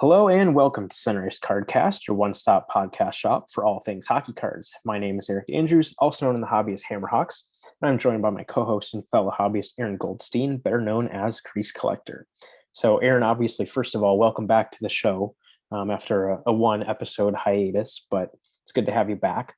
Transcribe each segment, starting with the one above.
Hello and welcome to Center Ice Cardcast, your one-stop podcast shop for all things hockey cards. My name is Eric Andrews, also known in the hobby as Hammerhawks, and I'm joined by my co-host and fellow hobbyist Aaron Goldstein, better known as Crease Collector. So, Aaron, obviously, first of all, welcome back to the show after a one-episode hiatus, but it's good to have you back.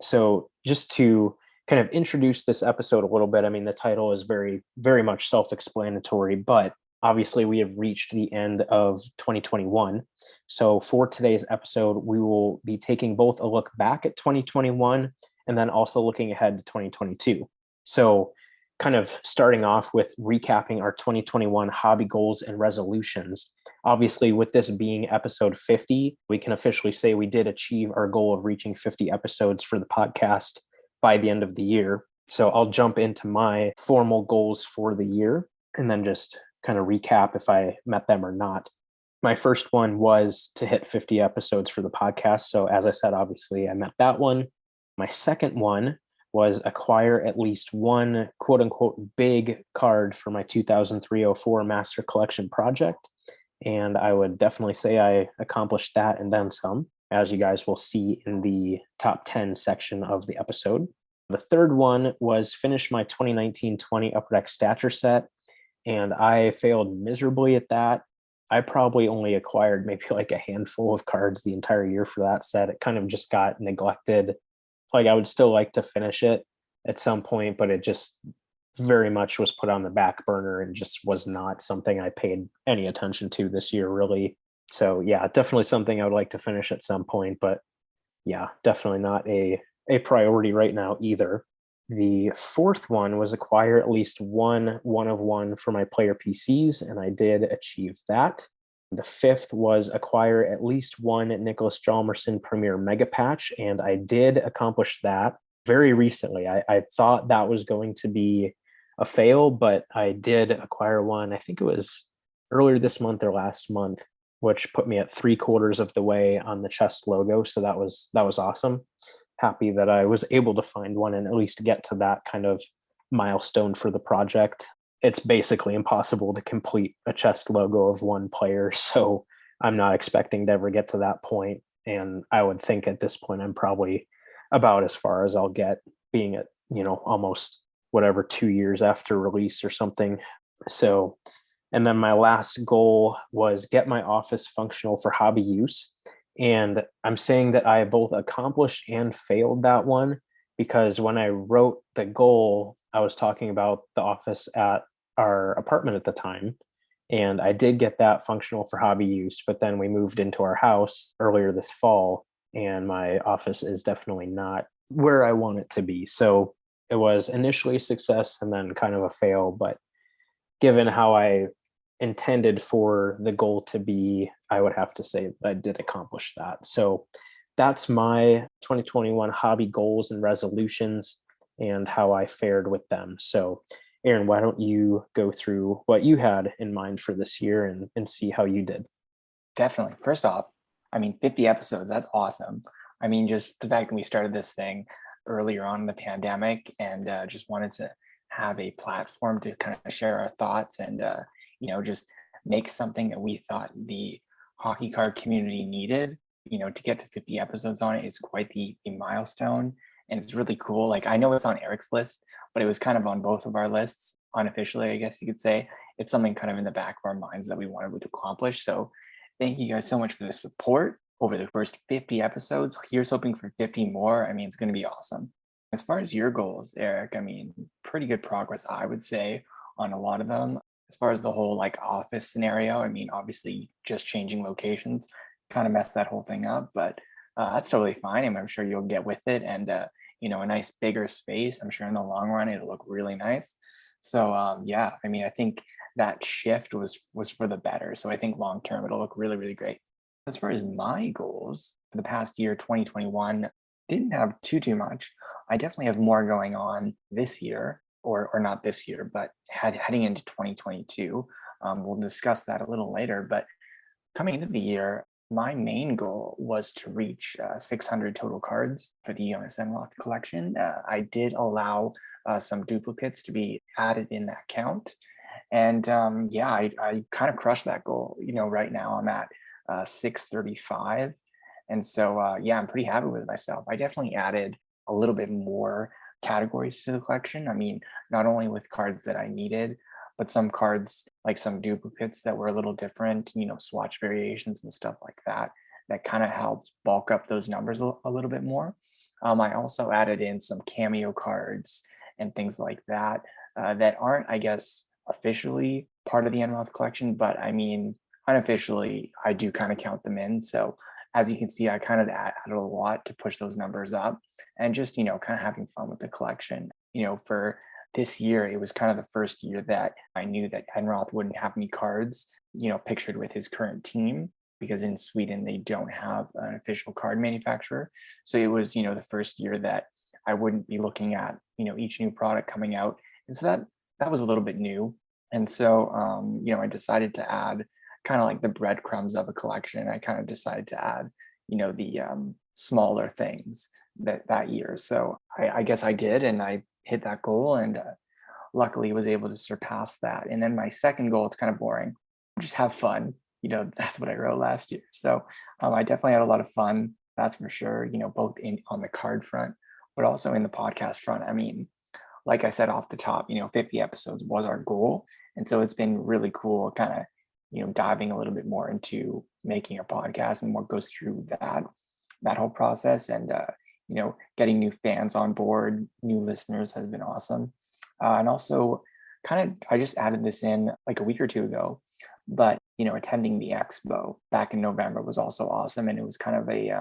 So, just to kind of introduce this episode a little bit, I mean, the title is very, very much self-explanatory, but obviously we have reached the end of 2021. So for today's episode, we will be taking both a look back at 2021 and then also looking ahead to 2022. So kind of starting off with recapping our 2021 hobby goals and resolutions. Obviously, with this being episode 50, we can officially say we did achieve our goal of reaching 50 episodes for the podcast by the end of the year. So I'll jump into my formal goals for the year and then just kind of recap if I met them or not. My first one was to hit 50 episodes for the podcast. So as I said, obviously I met that one. My second one was acquire at least one quote unquote big card for my 2003-04 Master Collection project. And I would definitely say I accomplished that and then some, as you guys will see in the top 10 section of the episode. The third one was finish my 2019-20 Upper Deck Stature set, and I failed miserably at that. I probably only acquired maybe like a handful of cards the entire year for that set. It kind of just got neglected. Like I would still like to finish it at some point, but it just very much was put on the back burner and just was not something I paid any attention to this year, really. So yeah, definitely something I would like to finish at some point, but yeah, definitely not a priority right now either. The fourth one was acquire at least one of one for my player PCs, and I did achieve that. The fifth was acquire at least one Nicholas Hjalmarsson Premier Mega Patch, and I did accomplish that very recently. I thought that was going to be a fail, but I did acquire one. I think it was earlier this month or last month, which put me at 3/4 of the way on the chest logo. So that was awesome. Happy that I was able to find one and at least get to that kind of milestone for the project. It's basically impossible to complete a chest logo of one player, so I'm not expecting to ever get to that point. And I would think at this point I'm probably about as far as I'll get, being at, almost whatever 2 years after release or something. So, and then my last goal was get my office functional for hobby use. And I'm saying that I both accomplished and failed that one, because when I wrote the goal, I was talking about the office at our apartment at the time. And I did get that functional for hobby use, but then we moved into our house earlier this fall, and my office is definitely not where I want it to be. So it was initially a success and then kind of a fail. But given how I intended for the goal to be, I would have to say that I did accomplish that. So that's my 2021 hobby goals and resolutions and how I fared with them. So, Aaron, why don't you go through what you had in mind for this year and see how you did? Definitely. First off, 50 episodes, that's awesome. Just the fact that we started this thing earlier on in the pandemic and just wanted to have a platform to kind of share our thoughts and, just make something that we thought the hockey card community needed, to get to 50 episodes on it is quite the milestone. And it's really cool. Like, I know it's on Eric's list, but it was kind of on both of our lists unofficially, I guess you could say. It's something kind of in the back of our minds that we wanted to accomplish. So thank you guys so much for the support over the first 50 episodes. Here's hoping for 50 more. It's going to be awesome. As far as your goals, Eric, pretty good progress, I would say, on a lot of them. As far as the whole like office scenario, obviously just changing locations kind of messed that whole thing up, but that's totally fine. I'm sure you'll get with it and, a nice bigger space. I'm sure in the long run, it'll look really nice. So yeah, I think that shift was for the better. So I think long term, it'll look really, really great. As far as my goals for the past year, 2021, didn't have too much. I definitely have more going on this year, or not this year, but heading into 2022. We'll discuss that a little later. But coming into the year, my main goal was to reach 600 total cards for the Jonas Enroth collection. I did allow some duplicates to be added in that count. And yeah, I kind of crushed that goal. Right now I'm at 635. And so, yeah, I'm pretty happy with myself. I definitely added a little bit more categories to the collection. I mean, not only with cards that I needed, but some cards, like some duplicates that were a little different, swatch variations and stuff like that, that kind of helped bulk up those numbers a little bit more. I also added in some cameo cards and things like that that aren't, I guess, officially part of the Enroth collection, but I mean, unofficially, I do kind of count them in. So as you can see, I kind of added a lot to push those numbers up and just, kind of having fun with the collection. For this year, it was kind of the first year that I knew that Enroth wouldn't have any cards, pictured with his current team, because in Sweden, they don't have an official card manufacturer. So it was, the first year that I wouldn't be looking at, each new product coming out. And so that was a little bit new. And so, I decided to add kind of like the breadcrumbs of a collection. I kind of decided to add, the smaller things that year. So I guess I did, and I hit that goal, and luckily was able to surpass that. And then my second goal, it's kind of boring, just have fun. That's what I wrote last year. So I definitely had a lot of fun. That's for sure. Both on the card front, but also in the podcast front. I mean, like I said off the top, 50 episodes was our goal. And so it's been really cool kind of, diving a little bit more into making a podcast and what goes through that whole process. And, getting new fans on board, new listeners has been awesome. And also I just added this in like a week or two ago, but, attending the expo back in November was also awesome. And it was kind of a,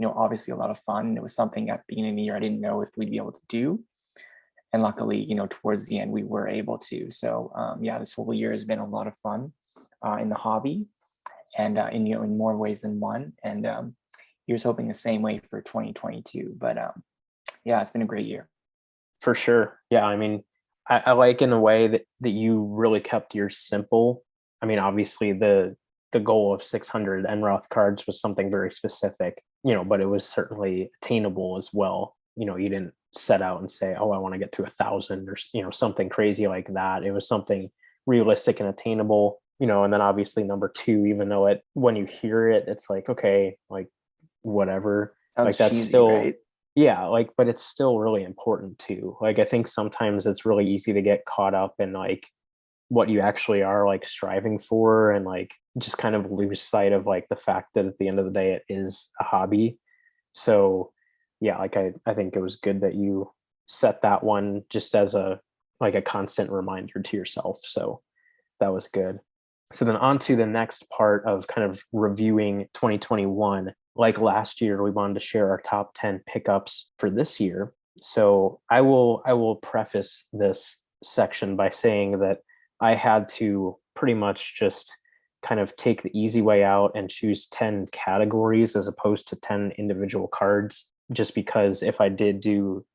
obviously a lot of fun. It was something at the beginning of the year I didn't know if we'd be able to do. And luckily, towards the end, we were able to. So yeah, this whole year has been a lot of fun in the hobby, and in more ways than one. And here's hoping the same way for 2022. But yeah, it's been a great year. For sure. Yeah, I mean, I like in a way that you really kept yours simple. I mean, obviously the goal of 600 Enroth cards was something very specific, but it was certainly attainable as well. You didn't set out and say, oh, I want to get to 1,000 or something crazy like that. It was something realistic and attainable, and then obviously number two, even though when you hear it, it's like, okay, like whatever, Sounds like that's cheesy, still, right? yeah, like, but it's still really important too. Like, I think sometimes it's really easy to get caught up in like what you actually are like striving for, and like just kind of lose sight of like the fact that at the end of the day it is a hobby. So yeah, like I think it was good that you set that one just as a like a constant reminder to yourself. So that was good. So then on to the next part of kind of reviewing 2021. Like last year, we wanted to share our top 10 pickups for this year. So I will preface this section by saying that I had to pretty much just kind of take the easy way out and choose 10 categories as opposed to 10 individual cards, just because if I did do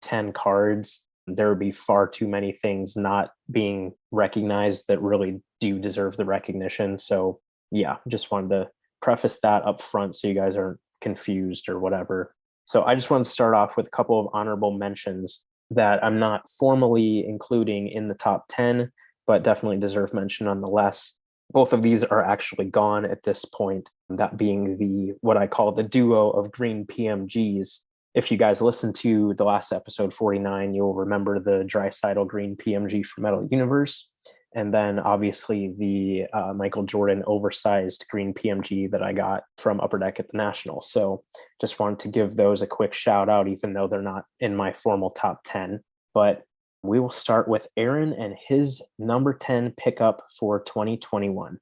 10 cards, there would be far too many things not being recognized that really do deserve the recognition. So yeah, just wanted to preface that up front so you guys aren't confused or whatever. So I just want to start off with a couple of honorable mentions that I'm not formally including in the top 10, but definitely deserve mention nonetheless. Both of these are actually gone at this point, that being the what I call the duo of green PMGs. If you guys listened to the last episode 49, you'll remember the Draisaitl green PMG from Metal Universe, and then obviously the Michael Jordan oversized green PMG that I got from Upper Deck at the National. So just wanted to give those a quick shout out, even though they're not in my formal top 10. But we will start with Aaron and his number 10 pickup for 2021.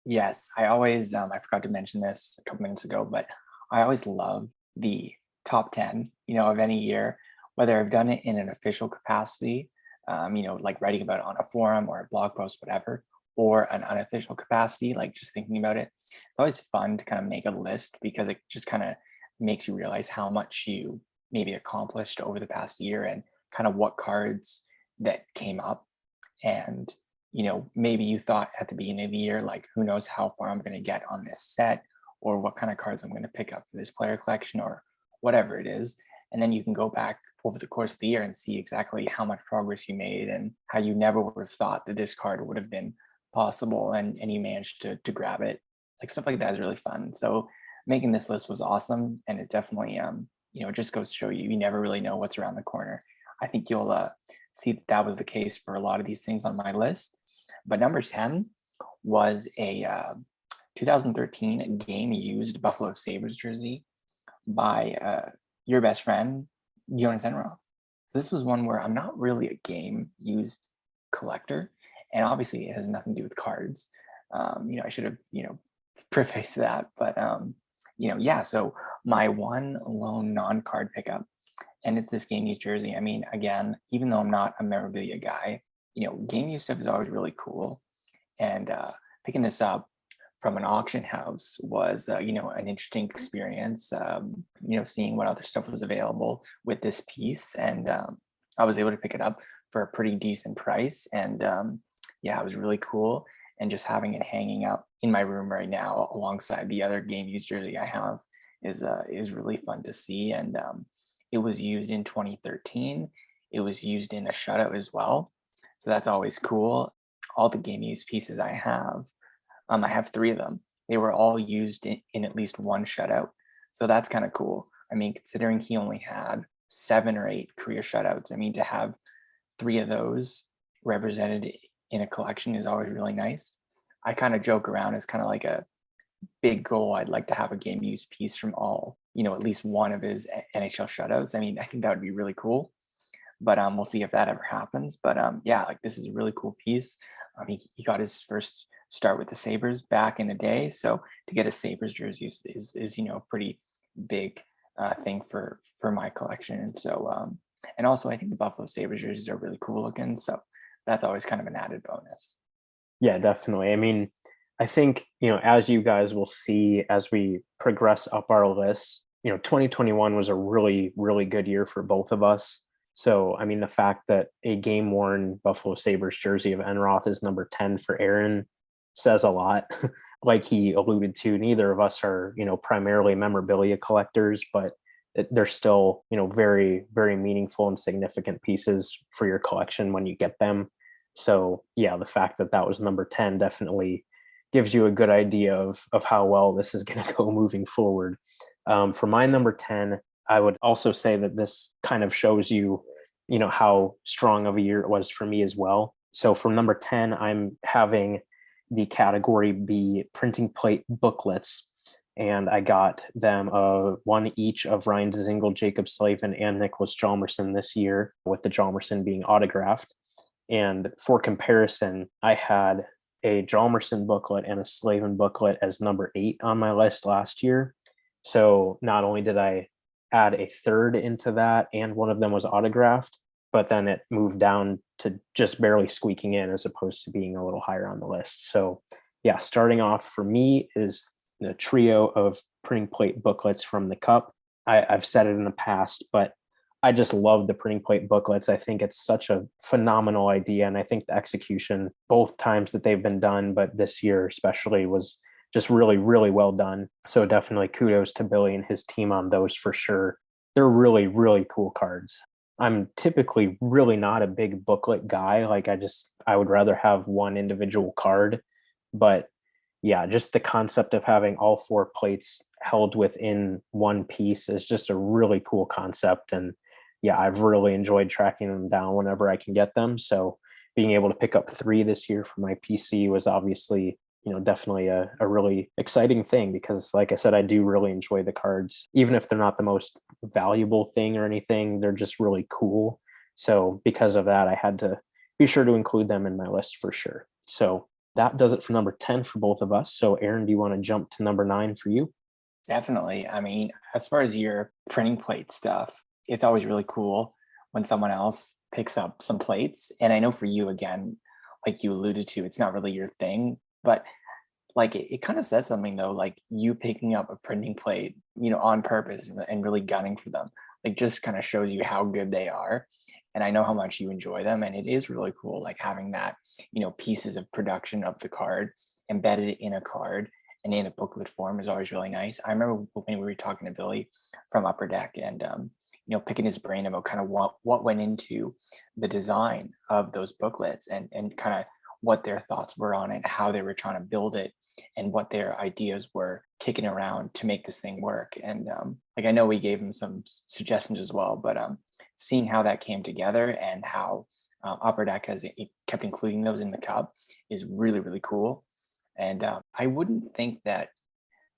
Yes, I always, I forgot to mention this a couple minutes ago, but I always love the top 10, of any year, whether I've done it in an official capacity, like writing about it on a forum or a blog post, whatever, or an unofficial capacity, like just thinking about it. It's always fun to kind of make a list because it just kind of makes you realize how much you maybe accomplished over the past year and kind of what cards that came up. And, maybe you thought at the beginning of the year, like, who knows how far I'm going to get on this set, or what kind of cards I'm going to pick up for this player collection, or whatever it is. And then you can go back over the course of the year and see exactly how much progress you made and how you never would have thought that this card would have been possible, and you managed to grab it. like stuff like that is really fun. So making this list was awesome, and it definitely it just goes to show you never really know what's around the corner. I think you'll see that was the case for a lot of these things on my list. But number 10 was a 2013 game used Buffalo Sabres jersey by your best friend, Jonas Enroth. So this was one where I'm not really a game used collector, and obviously it has nothing to do with cards. I should have, prefaced that, but yeah. So my one lone non-card pickup, and it's this game used jersey. I mean, again, even though I'm not a memorabilia guy, game used stuff is always really cool, and picking this up from an auction house was an interesting experience, seeing what other stuff was available with this piece, and I was able to pick it up for a pretty decent price, and yeah, it was really cool. And just having it hanging up in my room right now alongside the other game used jersey I have is really fun to see. And it was used in 2013. It was used in a shutout as well, so that's always cool. All the game used pieces I have three of them. They were all used in at least one shutout. So that's kind of cool. I mean, considering he only had 7 or 8 career shutouts, I mean, to have 3 of those represented in a collection is always really nice. I kind of joke around as kind of like a big goal. I'd like to have a game used piece from all, at least one of his NHL shutouts. I mean, I think that would be really cool, but we'll see if that ever happens. But yeah, like this is a really cool piece. He got his first start with the Sabres back in the day, so to get a Sabres jersey is a pretty big thing for my collection. And so and also I think the Buffalo Sabres jerseys are really cool looking, so that's always kind of an added bonus. Yeah, definitely. I mean, I think, as you guys will see as we progress up our list, 2021 was a really, really good year for both of us. So, I mean, the fact that a game worn Buffalo Sabres jersey of Enroth is number 10 for Aaron says a lot. Like he alluded to, neither of us are, primarily memorabilia collectors, but they're still, very, very meaningful and significant pieces for your collection when you get them. So, yeah, the fact that that was number 10 definitely gives you a good idea of how well this is going to go moving forward. For my number 10, I would also say that this kind of shows you, how strong of a year it was for me as well. So for number 10, I'm having the category be printing plate booklets. And I got them one each of Ryan Dzingel, Jacob Slavin, and Nicholas Hjalmarsson this year, with the Hjalmarsson being autographed. And for comparison, I had a Hjalmarsson booklet and a Slavin booklet as number 8 on my list last year. So not only did I add a third into that, and one of them was autographed, but then it moved down to just barely squeaking in as opposed to being a little higher on the list. So yeah, starting off for me is the trio of printing plate booklets from the Cup. I've said it in the past, but I just love the printing plate booklets. I think it's such a phenomenal idea. And I think the execution, both times that they've been done, but this year especially, was just really, really well done. So definitely kudos to Billy and his team on those for sure. They're really, really cool cards. I'm typically really not a big booklet guy. Like I would rather have one individual card. But yeah, just the concept of having all 4 plates held within one piece is just a really cool concept. And yeah, I've really enjoyed tracking them down whenever I can get them. So being able to pick up 3 this year for my PC was obviously, definitely a really exciting thing, because like I said, I do really enjoy the cards. Even if they're not the most valuable thing or anything, they're just really cool. So because of that, I had to be sure to include them in my list for sure. So that does it for number 10 for both of us. So Aaron, do you want to jump to number 9 for you? Definitely. I mean, as far as your printing plate stuff, it's always really cool when someone else picks up some plates. And I know for you, again, like you alluded to, it's not really your thing, but like it kind of says something though, like you picking up a printing plate, on purpose and really gunning for them, like just kind of shows you how good they are. And I know how much you enjoy them. And it is really cool, like having that, pieces of production of the card embedded in a card and in a booklet form is always really nice. I remember when we were talking to Billy from Upper Deck, and picking his brain about kind of what went into the design of those booklets, and kind of what their thoughts were on it, how they were trying to build it, and what their ideas were kicking around to make this thing work. And like I know we gave them some suggestions as well, but seeing how that came together and how Upper Deck has kept including those in the cup is really, really cool. And I wouldn't think that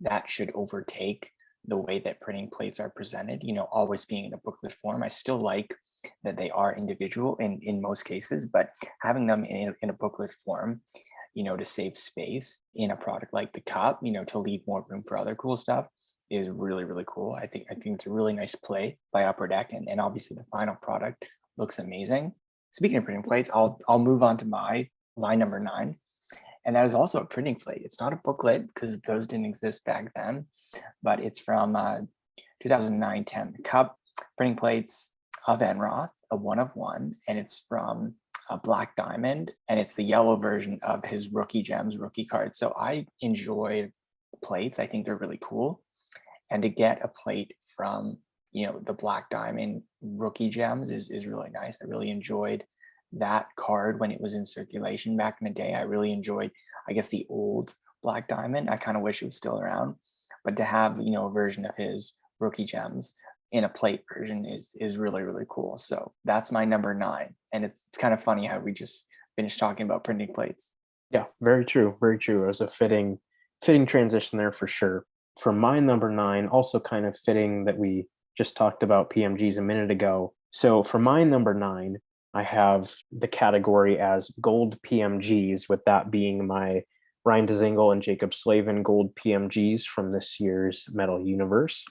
that should overtake the way that printing plates are presented, always being in a booklet form. I still like that they are individual in most cases, but having them in a booklet form, to save space in a product like the cup, to leave more room for other cool stuff is really, really cool. I think it's a really nice play by Upper Deck, and obviously the final product looks amazing. Speaking of printing plates, I'll move on to my number 9. And that is also a printing plate. It's not a booklet because those didn't exist back then, but it's from 2009-10. The cup printing plates of Enroth, a 1 of 1, and it's from a Black Diamond, and it's the yellow version of his Rookie Gems rookie card. So I enjoy plates. I think they're really cool. And to get a plate from, the Black Diamond Rookie Gems is really nice. I really enjoyed that card when it was in circulation back in the day. I really enjoyed, I guess, the old Black Diamond. I kind of wish it was still around, but to have, a version of his Rookie Gems in a plate version is really, really cool. So that's my number 9. And it's kind of funny how we just finished talking about printing plates. Yeah, very true. Very true. It was a fitting transition there for sure. For my number 9, also kind of fitting that we just talked about PMGs a minute ago. So for my number 9, I have the category as gold PMGs, with that being my Ryan Dzingel and Jacob Slavin gold PMGs from this year's Metal Universe.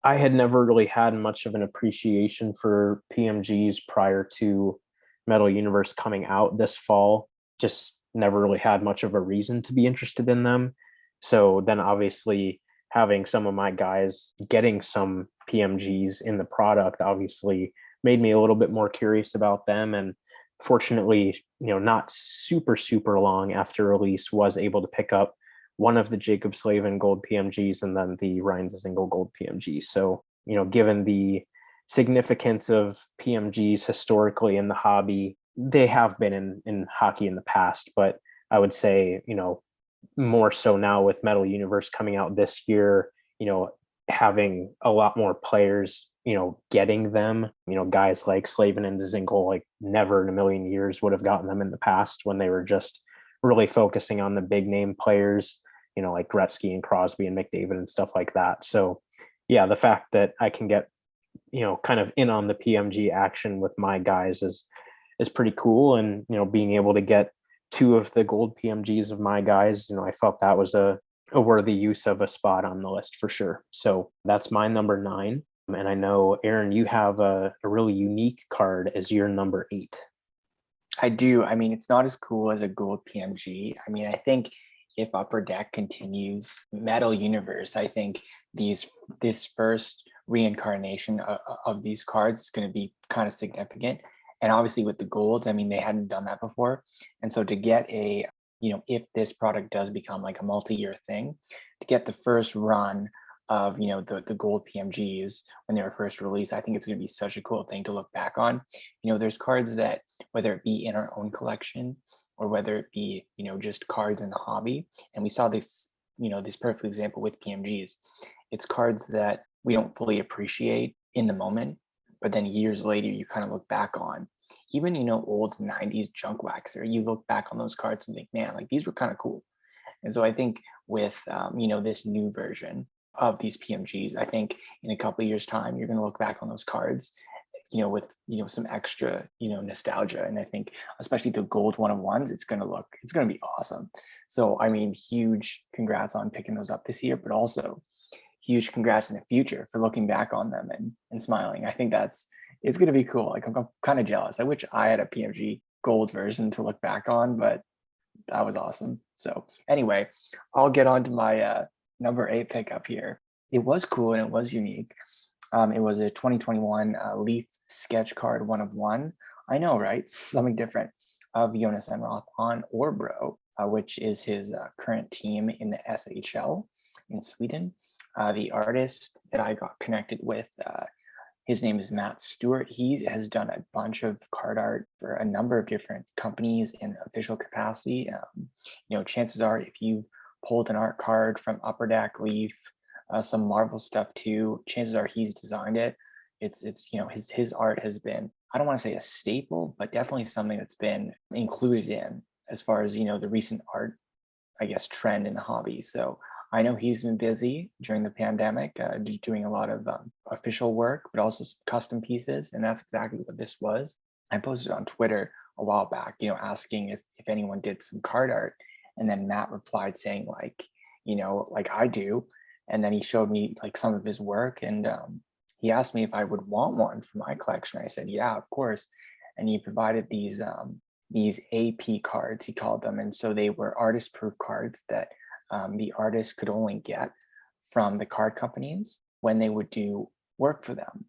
I had never really had much of an appreciation for PMGs prior to Metal Universe coming out this fall. Just never really had much of a reason to be interested in them. So then obviously having some of my guys getting some PMGs in the product obviously made me a little bit more curious about them. And fortunately, not super long after release, was able to pick up one of the Jacob Slavin gold PMGs and then the Ryan Dzingel gold PMG. So, given the significance of PMGs historically in the hobby, they have been in hockey in the past, but I would say, more so now with Metal Universe coming out this year, having a lot more players, getting them, guys like Slavin and Dzingel, like never in a million years would have gotten them in the past when they were just really focusing on the big name players, like Gretzky and Crosby and McDavid and stuff like that. So yeah, the fact that I can get, kind of in on the PMG action with my guys is pretty cool. And, being able to get 2 of the gold PMGs of my guys, I felt that was a worthy use of a spot on the list for sure. So that's my number 9. And I know, Aaron, you have a really unique card as your number 8. I do. I mean, it's not as cool as a gold PMG. I mean, I think if Upper Deck continues Metal Universe, I think this first reincarnation of these cards is going to be kind of significant. And obviously with the golds, I mean, they hadn't done that before. And so to get if this product does become like a multi-year thing, to get the first run of, the gold PMGs when they were first released, I think it's going to be such a cool thing to look back on. There's cards that, whether it be in our own collection or whether it be, just cards in the hobby. And we saw this, this perfect example with PMGs. It's cards that we don't fully appreciate in the moment, but then years later, you kind of look back on. Even, old 90s junk waxer, you look back on those cards and think, man, like these were kind of cool. And so I think with, this new version of these PMGs, I think in a couple of years' time, you're going to look back on those cards, with, some extra, nostalgia. And I think especially the gold 1 of 1s, it's going to be awesome. So, I mean, huge congrats on picking those up this year, but also huge congrats in the future for looking back on them and smiling. I think it's going to be cool. Like I'm kind of jealous. I wish I had a PMG gold version to look back on, but that was awesome. So anyway, I'll get on to my number 8 pickup here. It was cool and it was unique. It was a 2021 Leaf sketch card 1 of 1. I know, right? Something different, of Jonas Enroth on Örebro, which is his current team in the SHL in Sweden. The artist that I got connected with His name is Matt Stewart. He has done a bunch of card art for a number of different companies in official capacity. Chances are, if you've pulled an art card from Upper Deck, Leaf, some Marvel stuff too, chances are he's designed it. It's his art has been, I don't want to say a staple, but definitely something that's been included in as far as the recent art, I guess, trend in the hobby. So I know he's been busy during the pandemic, doing a lot of official work, but also some custom pieces. And that's exactly what this was. I posted on Twitter a while back, asking if anyone did some card art. And then Matt replied saying like I do. And then he showed me like some of his work, and he asked me if I would want one for my collection. I said, yeah, of course. And he provided these AP cards, he called them. And so they were artist proof cards that the artist could only get from the card companies when they would do work for them.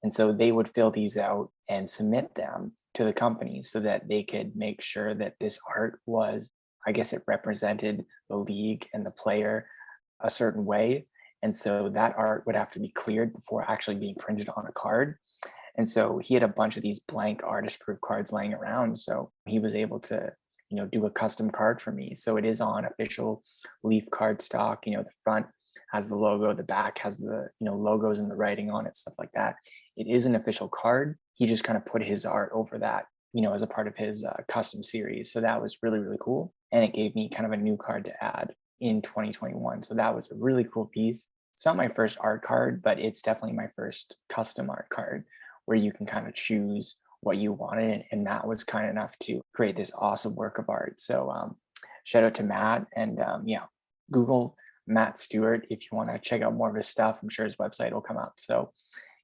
And so they would fill these out and submit them to the companies so that they could make sure that this art was, I guess, it represented the league and the player a certain way. And so that art would have to be cleared before actually being printed on a card. And so he had a bunch of these blank artist proof cards laying around. So he was able to, do a custom card for me. So it is on official Leaf card stock. The front has the logo, the back has the, logos and the writing on it, stuff like that. It is an official card. He just kind of put his art over that, as a part of his custom series. So that was really, really cool. And it gave me kind of a new card to add in 2021. So that was a really cool piece. It's not my first art card, but it's definitely my first custom art card where you can kind of choose what you wanted. And Matt was kind enough to create this awesome work of art. So shout out to Matt, and Google Matt Stewart if you want to check out more of his stuff. I'm sure his website will come up. So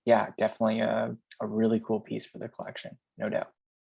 yeah, definitely a really cool piece for the collection, no doubt.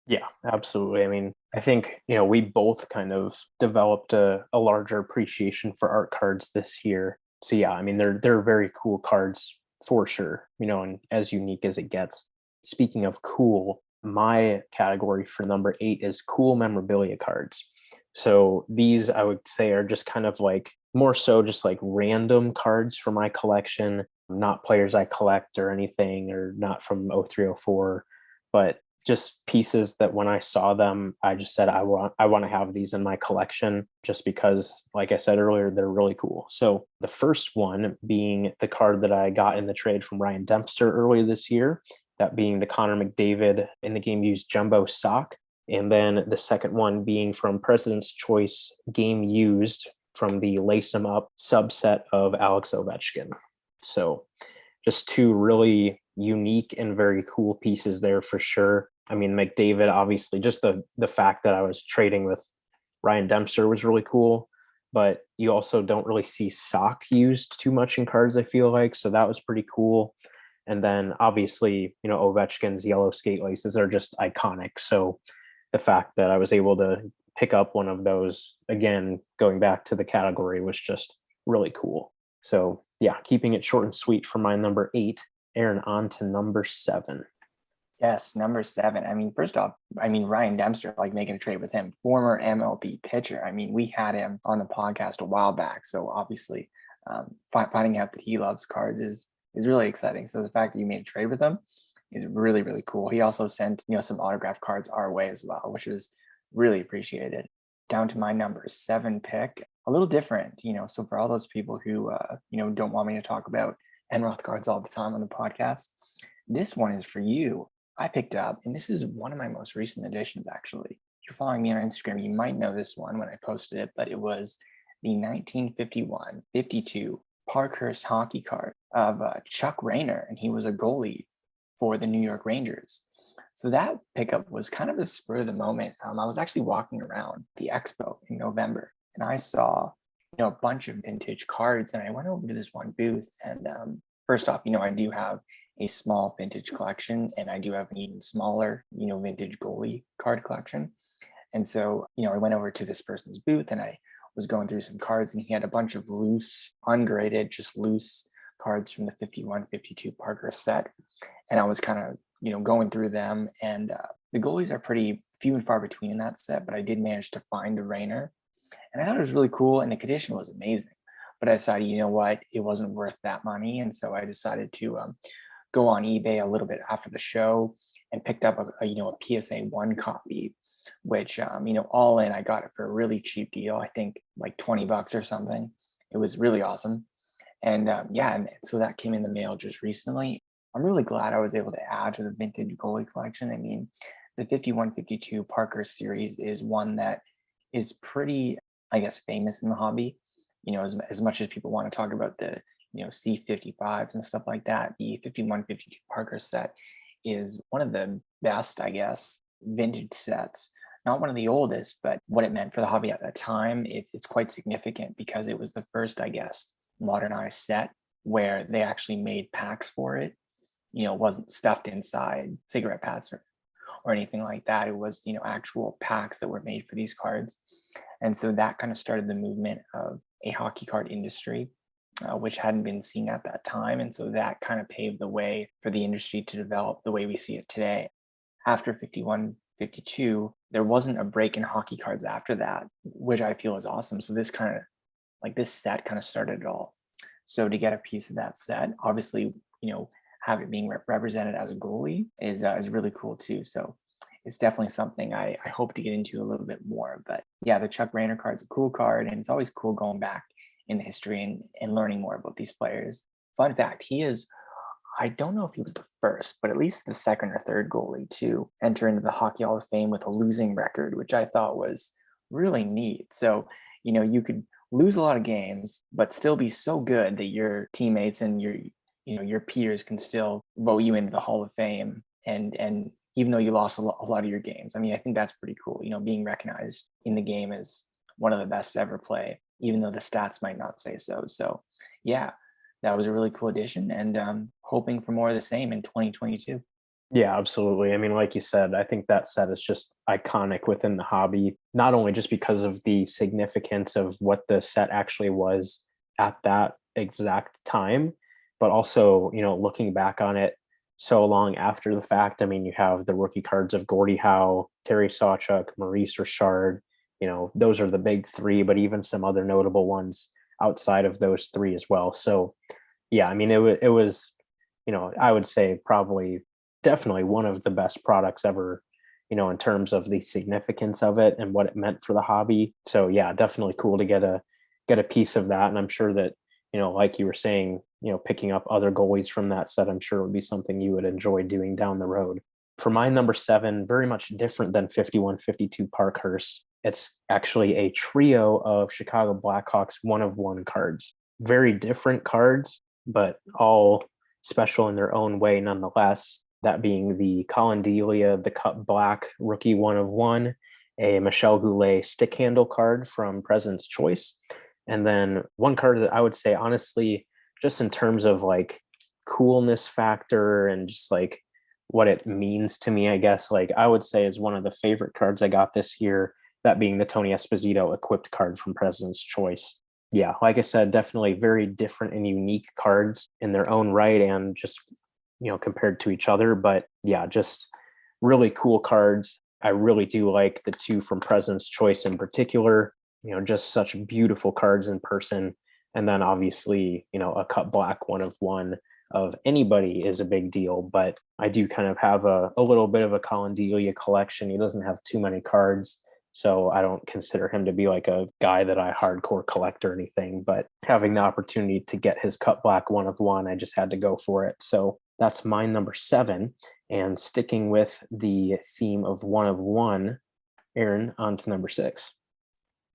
Yeah, absolutely. I mean, I think, we both kind of developed a larger appreciation for art cards this year. So yeah, I mean, they're very cool cards for sure, and as unique as it gets. Speaking of cool, my category for number 8 is cool memorabilia cards. So these, I would say, are just kind of like more so just like random cards for my collection, not players I collect or anything, or not from 0304, but just pieces that when I saw them, I just said, I want to have these in my collection just because, like I said earlier, they're really cool. So the first one being the card that I got in the trade from Ryan Dempster earlier this year, that being the Connor McDavid in the game used jumbo sock. And then the second one being from President's Choice game used from the Lace 'em Up subset of Alex Ovechkin. So just two really unique and very cool pieces there for sure. I mean, McDavid, obviously, just the fact that I was trading with Ryan Dempster was really cool, but you also don't really see sock used too much in cards, I feel like. So that was pretty cool. And then obviously, Ovechkin's yellow skate laces are just iconic. So the fact that I was able to pick up one of those, again, going back to the category, was just really cool. So yeah, keeping it short and sweet for my number 8. Aaron, on to number 7. Yes, number 7. I mean, first off, Ryan Dempster, like making a trade with him, former MLB pitcher. I mean, we had him on the podcast a while back. So obviously, finding out that he loves cards is really exciting. So the fact that you made a trade with him is really, really cool. He also sent, some autographed cards our way as well, which was really appreciated. Down to my number 7 pick, a little different, so for all those people who, don't want me to talk about Enroth cards all the time on the podcast, this one is for you. I picked up, and this is one of my most recent additions, actually. If you're following me on Instagram, you might know this one when I posted it, but it was the 1951-52 Parkhurst hockey card of Chuck Rayner, and he was a goalie for the New York Rangers. So that pickup was kind of a spur of the moment. I was actually walking around the expo in November, and I saw, a bunch of vintage cards, and I went over to this one booth. And first off, I do have a small vintage collection, and I do have an even smaller, vintage goalie card collection. And so, I went over to this person's booth, and I was going through some cards, and he had a bunch of loose, ungraded, just loose cards from the 51-52 Parker set. And I was kind of, going through them, and the goalies are pretty few and far between in that set, but I did manage to find the Rayner, and I thought it was really cool, and the condition was amazing. But I decided, you know what, it wasn't worth that money, and so I decided to go on eBay a little bit after the show and picked up a PSA 1 copy, which all in I got it for a really cheap deal. I think like $20 or something. It was really awesome. And and so that came in the mail just recently. I'm really glad I was able to add to the vintage goalie collection. I mean, the 51-52 Parker series is one that is pretty, I guess, famous in the hobby. As much as people want to talk about the, C55s and stuff like that, the 51-52 Parker set is one of the best, I guess, vintage sets. Not one of the oldest, but what it meant for the hobby at that time, it's quite significant because it was the first, I guess, modernized set where they actually made packs for it. It wasn't stuffed inside cigarette packs or anything like that. It was, actual packs that were made for these cards. And so that kind of started the movement of a hockey card industry, which hadn't been seen at that time. And so that kind of paved the way for the industry to develop the way we see it today. After 51-52, there wasn't a break in hockey cards after that, which I feel is awesome. So this set kind of started it all. So to get a piece of that set, obviously, have it being represented as a goalie is really cool too. So it's definitely something I hope to get into a little bit more. But yeah, the Chuck Raynor card's a cool card, and it's always cool going back in the history and learning more about these players. Fun fact, he is, I don't know if he was the first, but at least the second or third goalie to enter into the Hockey Hall of Fame with a losing record, which I thought was really neat. So, you could lose a lot of games, but still be so good that your teammates and your peers can still vote you into the Hall of Fame. And even though you lost a lot of your games, I mean, I think that's pretty cool, being recognized in the game as one of the best to ever play, even though the stats might not say so. So yeah, that was a really cool addition, and hoping for more of the same in 2022. Yeah, absolutely. I mean, like you said, I think that set is just iconic within the hobby, not only just because of the significance of what the set actually was at that exact time, but also, looking back on it so long after the fact. I mean, you have the rookie cards of Gordie Howe, Terry Sawchuk, Maurice Richard. Those are the big three, but even some other notable ones outside of those three as well. So, yeah, I mean, it was, I would say probably definitely one of the best products ever, in terms of the significance of it and what it meant for the hobby. So yeah, definitely cool to get a piece of that. And I'm sure that, like you were saying, picking up other goalies from that set, I'm sure would be something you would enjoy doing down the road. For my number 7, very much different than 51-52 Parkhurst. It's actually a trio of Chicago Blackhawks 1-of-1 cards. Very different cards, but all special in their own way nonetheless. That being the Colin Delia, the Cut Black rookie 1-of-1, a Michel Goulet stick handle card from President's Choice, and then one card that I would say, honestly, just in terms of like coolness factor and just like what it means to me, I guess, like I would say is one of the favorite cards I got this year, that being the Tony Esposito equipped card from President's Choice. Yeah, like I said, definitely very different and unique cards in their own right, and just, compared to each other. But yeah, just really cool cards. I really do like the two from President's Choice in particular, just such beautiful cards in person. And then obviously, a Cut Black 1-of-1 of anybody is a big deal, but I do kind of have a little bit of a Colin Delia collection. He doesn't have too many cards, so I don't consider him to be like a guy that I hardcore collect or anything, but having the opportunity to get his Cut Black 1-of-1, I just had to go for it. So that's my number 7. And sticking with the theme of 1-of-1, Aaron, on to number 6.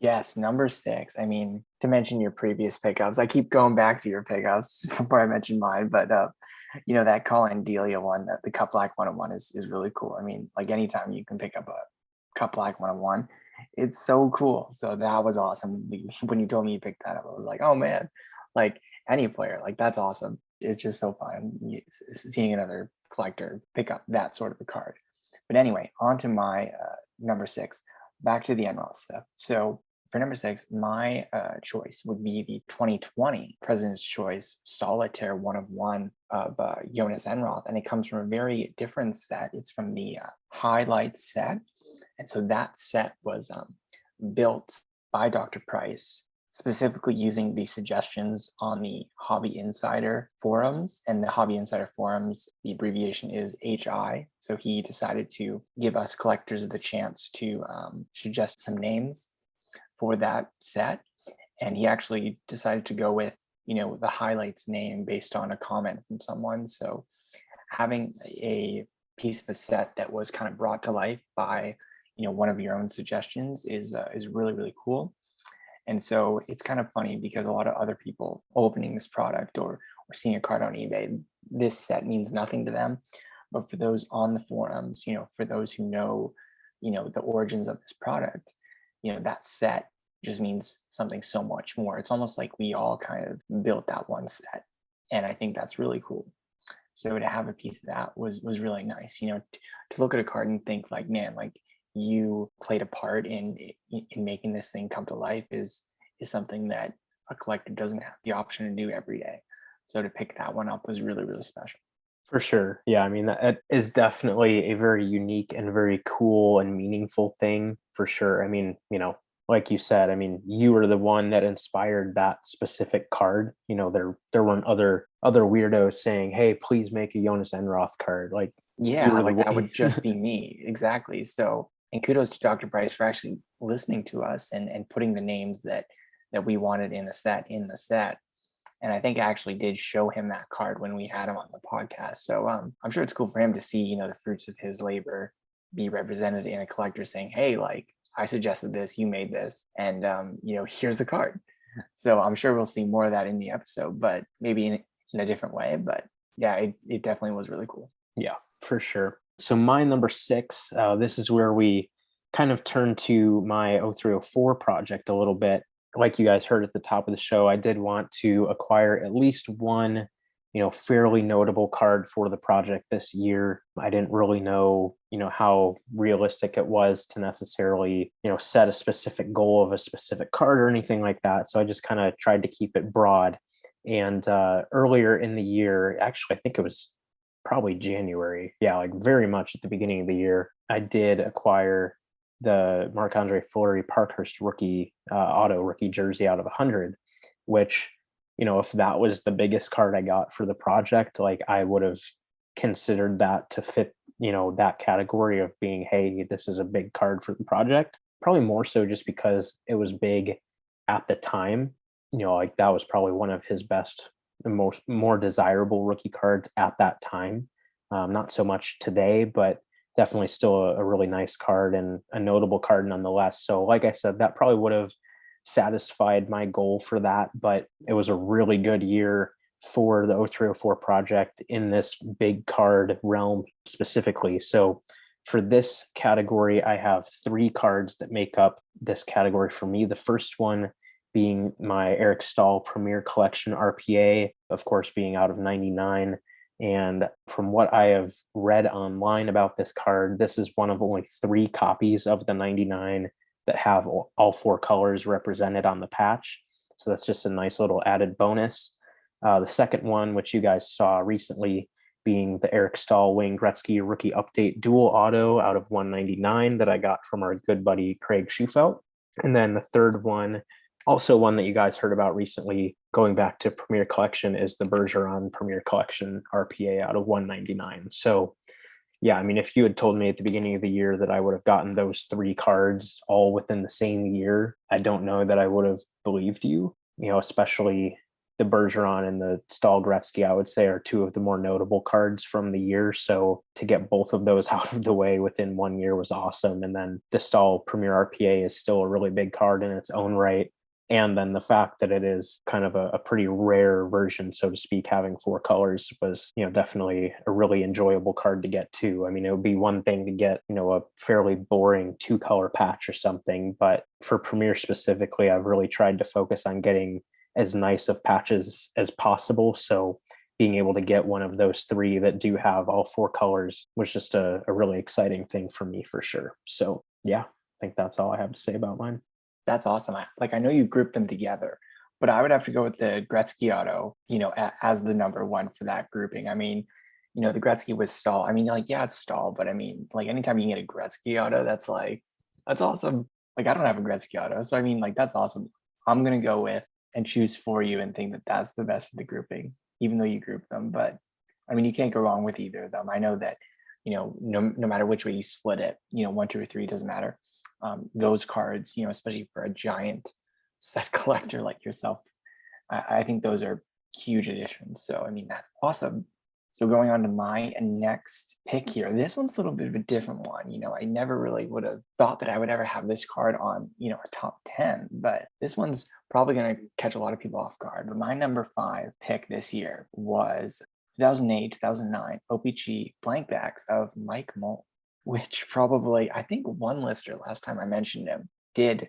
Yes, number 6. I mean, to mention your previous pickups, I keep going back to your pickups before I mention mine, but that Colin Delia one, the Cut Black 1-of-1 is really cool. I mean, like anytime you can pick up a Cut Black 1-of-1, it's so cool. So that was awesome. When you told me you picked that up, I was like, oh man, like any player, like that's awesome. It's just so fun seeing another collector pick up that sort of a card. But anyway, on to my number 6, back to the Enroth stuff. So for number 6, my choice would be the 2020 President's Choice Solitaire 1-of-1 of Jonas Enroth, and it comes from a very different set. It's from the Highlights set, and so that set was built by Dr. Price specifically using the suggestions on the Hobby Insider forums. And the Hobby Insider forums, the abbreviation is HI. So he decided to give us collectors the chance to suggest some names for that set. And he actually decided to go with, the highlights name based on a comment from someone. So having a piece of a set that was kind of brought to life by, one of your own suggestions is really, really cool. And so it's kind of funny because a lot of other people opening this product or seeing a card on eBay, this set means nothing to them. But for those on the forums, for those who know, the origins of this product, that set just means something so much more. It's almost like we all kind of built that one set. And I think that's really cool. So to have a piece of that was really nice, to look at a card and think like, man, like you played a part in making this thing come to life is something that a collector doesn't have the option to do every day. So to pick that one up was really, really special. For sure. Yeah, I mean, that is definitely a very unique and very cool and meaningful thing for sure. I mean, like you said, I mean, you were the one that inspired that specific card. There weren't other weirdos saying, "Hey, please make a Jonas Enroth card." Like, yeah, like that would just be me. Exactly. So, and kudos to Dr. Bryce for actually listening to us and putting the names that we wanted in the set. And I think I actually did show him that card when we had him on the podcast. So I'm sure it's cool for him to see, the fruits of his labor be represented in a collector saying, hey, like I suggested this, you made this, and here's the card. So I'm sure we'll see more of that in the episode, but maybe in a different way. But yeah, it definitely was really cool. Yeah, for sure. So my number 6, this is where we kind of turn to my 0304 project a little bit. Like you guys heard at the top of the show, I did want to acquire at least one, fairly notable card for the project this year. I didn't really know, how realistic it was to necessarily, set a specific goal of a specific card or anything like that. So I just kind of tried to keep it broad. And earlier in the year, actually, I think it was probably January. Yeah, like very much at the beginning of the year, I did acquire the Marc-Andre Fleury Parkhurst rookie auto rookie jersey out of 100, which, if that was the biggest card I got for the project, like I would have considered that to fit, that category of being, hey, this is a big card for the project. Probably more so just because it was big at the time. Like that was probably one of his best and more desirable rookie cards at that time. Not so much today, but definitely still a really nice card and a notable card nonetheless. So like I said, that probably would have satisfied my goal for that, but it was a really good year for the 0304 project in this big card realm specifically. So for this category, I have 3 cards that make up this category for me. The first one being my Eric Stahl Premier Collection RPA, of course, being out of 99. And from what I have read online about this card, this is one of only 3 copies of the 99 that have all 4 colors represented on the patch. So that's just a nice little added bonus. The second one, which you guys saw recently, being the Eric Stahl Wayne Gretzky Rookie Update Dual Auto out of 199 that I got from our good buddy Craig Schufelt. And then the third one, also one that you guys heard about recently, going back to Premier Collection, is the Bergeron Premier Collection RPA out of 199. So yeah, I mean, if you had told me at the beginning of the year that I would have gotten those 3 cards all within the same year, I don't know that I would have believed you, especially the Bergeron and the Stahl Gretzky, I would say, are 2 of the more notable cards from the year. So to get both of those out of the way within 1 year was awesome. And then the Stahl Premier RPA is still a really big card in its own right. And then the fact that it is kind of a pretty rare version, so to speak, having 4 colors was, definitely a really enjoyable card to get too. I mean, it would be one thing to get, a fairly boring 2-color patch or something, but for Premier specifically, I've really tried to focus on getting as nice of patches as possible. So being able to get one of those 3 that do have all 4 colors was just a really exciting thing for me for sure. So yeah, I think that's all I have to say about mine. That's awesome. I know you grouped them together, but I would have to go with the Gretzky auto, as the number 1 for that grouping. I mean, the Gretzky was Stahl. I mean, like, yeah, it's Stahl, but I mean, like anytime you can get a Gretzky auto, that's awesome. Like, I don't have a Gretzky auto. So I mean, like, that's awesome. I'm going to go with and choose for you and think that that's the best of the grouping, even though you group them. But I mean, you can't go wrong with either of them. I know that, no matter which way you split it, 1, 2, or 3 doesn't matter. Those cards, especially for a giant set collector like yourself, I think those are huge additions. So, I mean, that's awesome. So going on to my next pick here, this one's a little bit of a different one. I never really would have thought that I would ever have this card on, a top 10, but this one's probably going to catch a lot of people off guard. But my number 5 pick this year was 2008, 2009 OPC blank backs of Mike Mole, which probably, I think one listener last time I mentioned him did,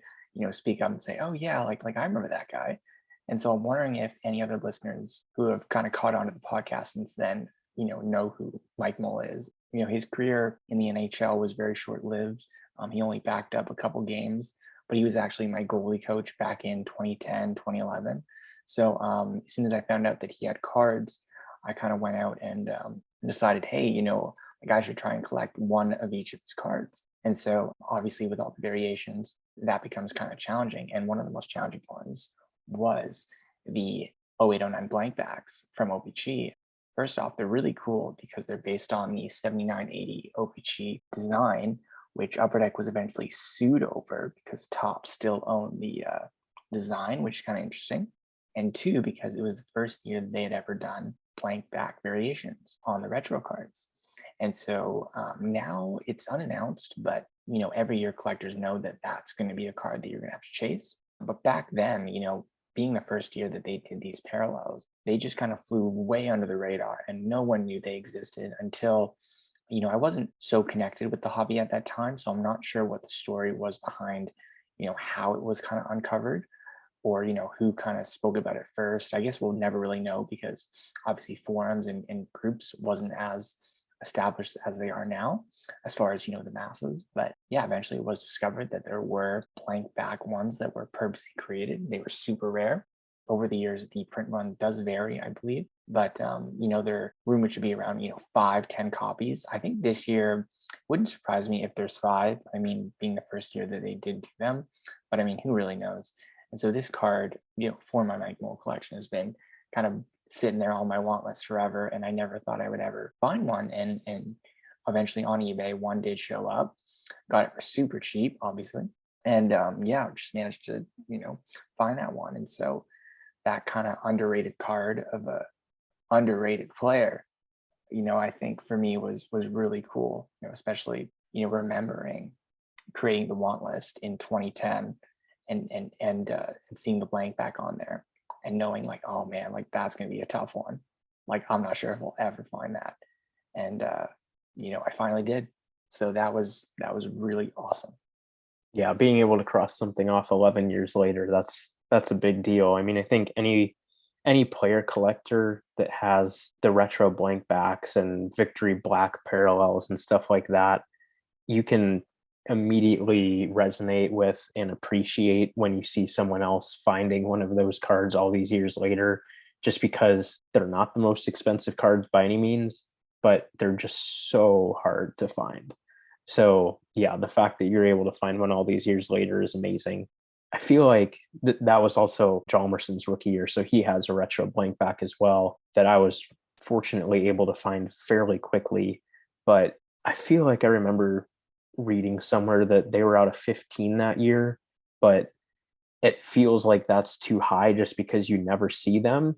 speak up and say, oh yeah, like I remember that guy. And so I'm wondering if any other listeners who have kind of caught on to the podcast since then, know who Mike Mole is. His career in the NHL was very short-lived. He only backed up a couple games, but he was actually my goalie coach back in 2010, 2011. So as soon as I found out that he had cards, I kind of went out and decided, hey, like I should try and collect one of each of his cards. And so obviously with all the variations, that becomes kind of challenging. And one of the most challenging ones was the 0809 blank backs from OPC. First off, they're really cool because they're based on the 7980 OPC design, which Upper Deck was eventually sued over because Topps still owned the design, which is kind of interesting. And 2, because it was the first year they had ever done blank back variations on the retro cards. And so now it's unannounced, but every year collectors know that that's going to be a card that you're going to have to chase. But back then, being the first year that they did these parallels, they just kind of flew way under the radar and no one knew they existed until, I wasn't so connected with the hobby at that time. So I'm not sure what the story was behind, how it was kind of uncovered or, who kind of spoke about it first. I guess we'll never really know because obviously forums and groups wasn't as established as they are now as far as the masses. But yeah, eventually it was discovered that there were blank back ones that were purposely created. They were super rare. Over the years the print run does vary, I believe, but they're rumored to be around 5-10 copies. I think this year wouldn't surprise me if there's 5. I mean, being the first year that they did do them, but I mean, who really knows? And so this card, for my Mike Mole collection has been kind of sitting there on my want list forever, and I never thought I would ever find one. And eventually on eBay, one did show up. Got it for super cheap, obviously, and just managed to find that one. And so that kind of underrated card of a underrated player, I think for me was really cool. Especially remembering creating the want list in 2010 and seeing the blank back on there. And knowing like, oh man, like that's going to be a tough one. Like, I'm not sure if we'll ever find that. And, I finally did. So that was really awesome. Yeah. Being able to cross something off 11 years later, that's a big deal. I mean, I think any player collector that has the retro blank backs and victory black parallels and stuff like that, you can immediately resonate with and appreciate when you see someone else finding one of those cards all these years later, just because they're not the most expensive cards by any means, but they're just so hard to find. So yeah, the fact that you're able to find one all these years later is amazing. I feel like that was also Hjalmarsson's rookie year, so he has a retro blank back as well that I was fortunately able to find fairly quickly. But I feel like I remember reading somewhere that they were out of 15 that year, but it feels like that's too high just because you never see them.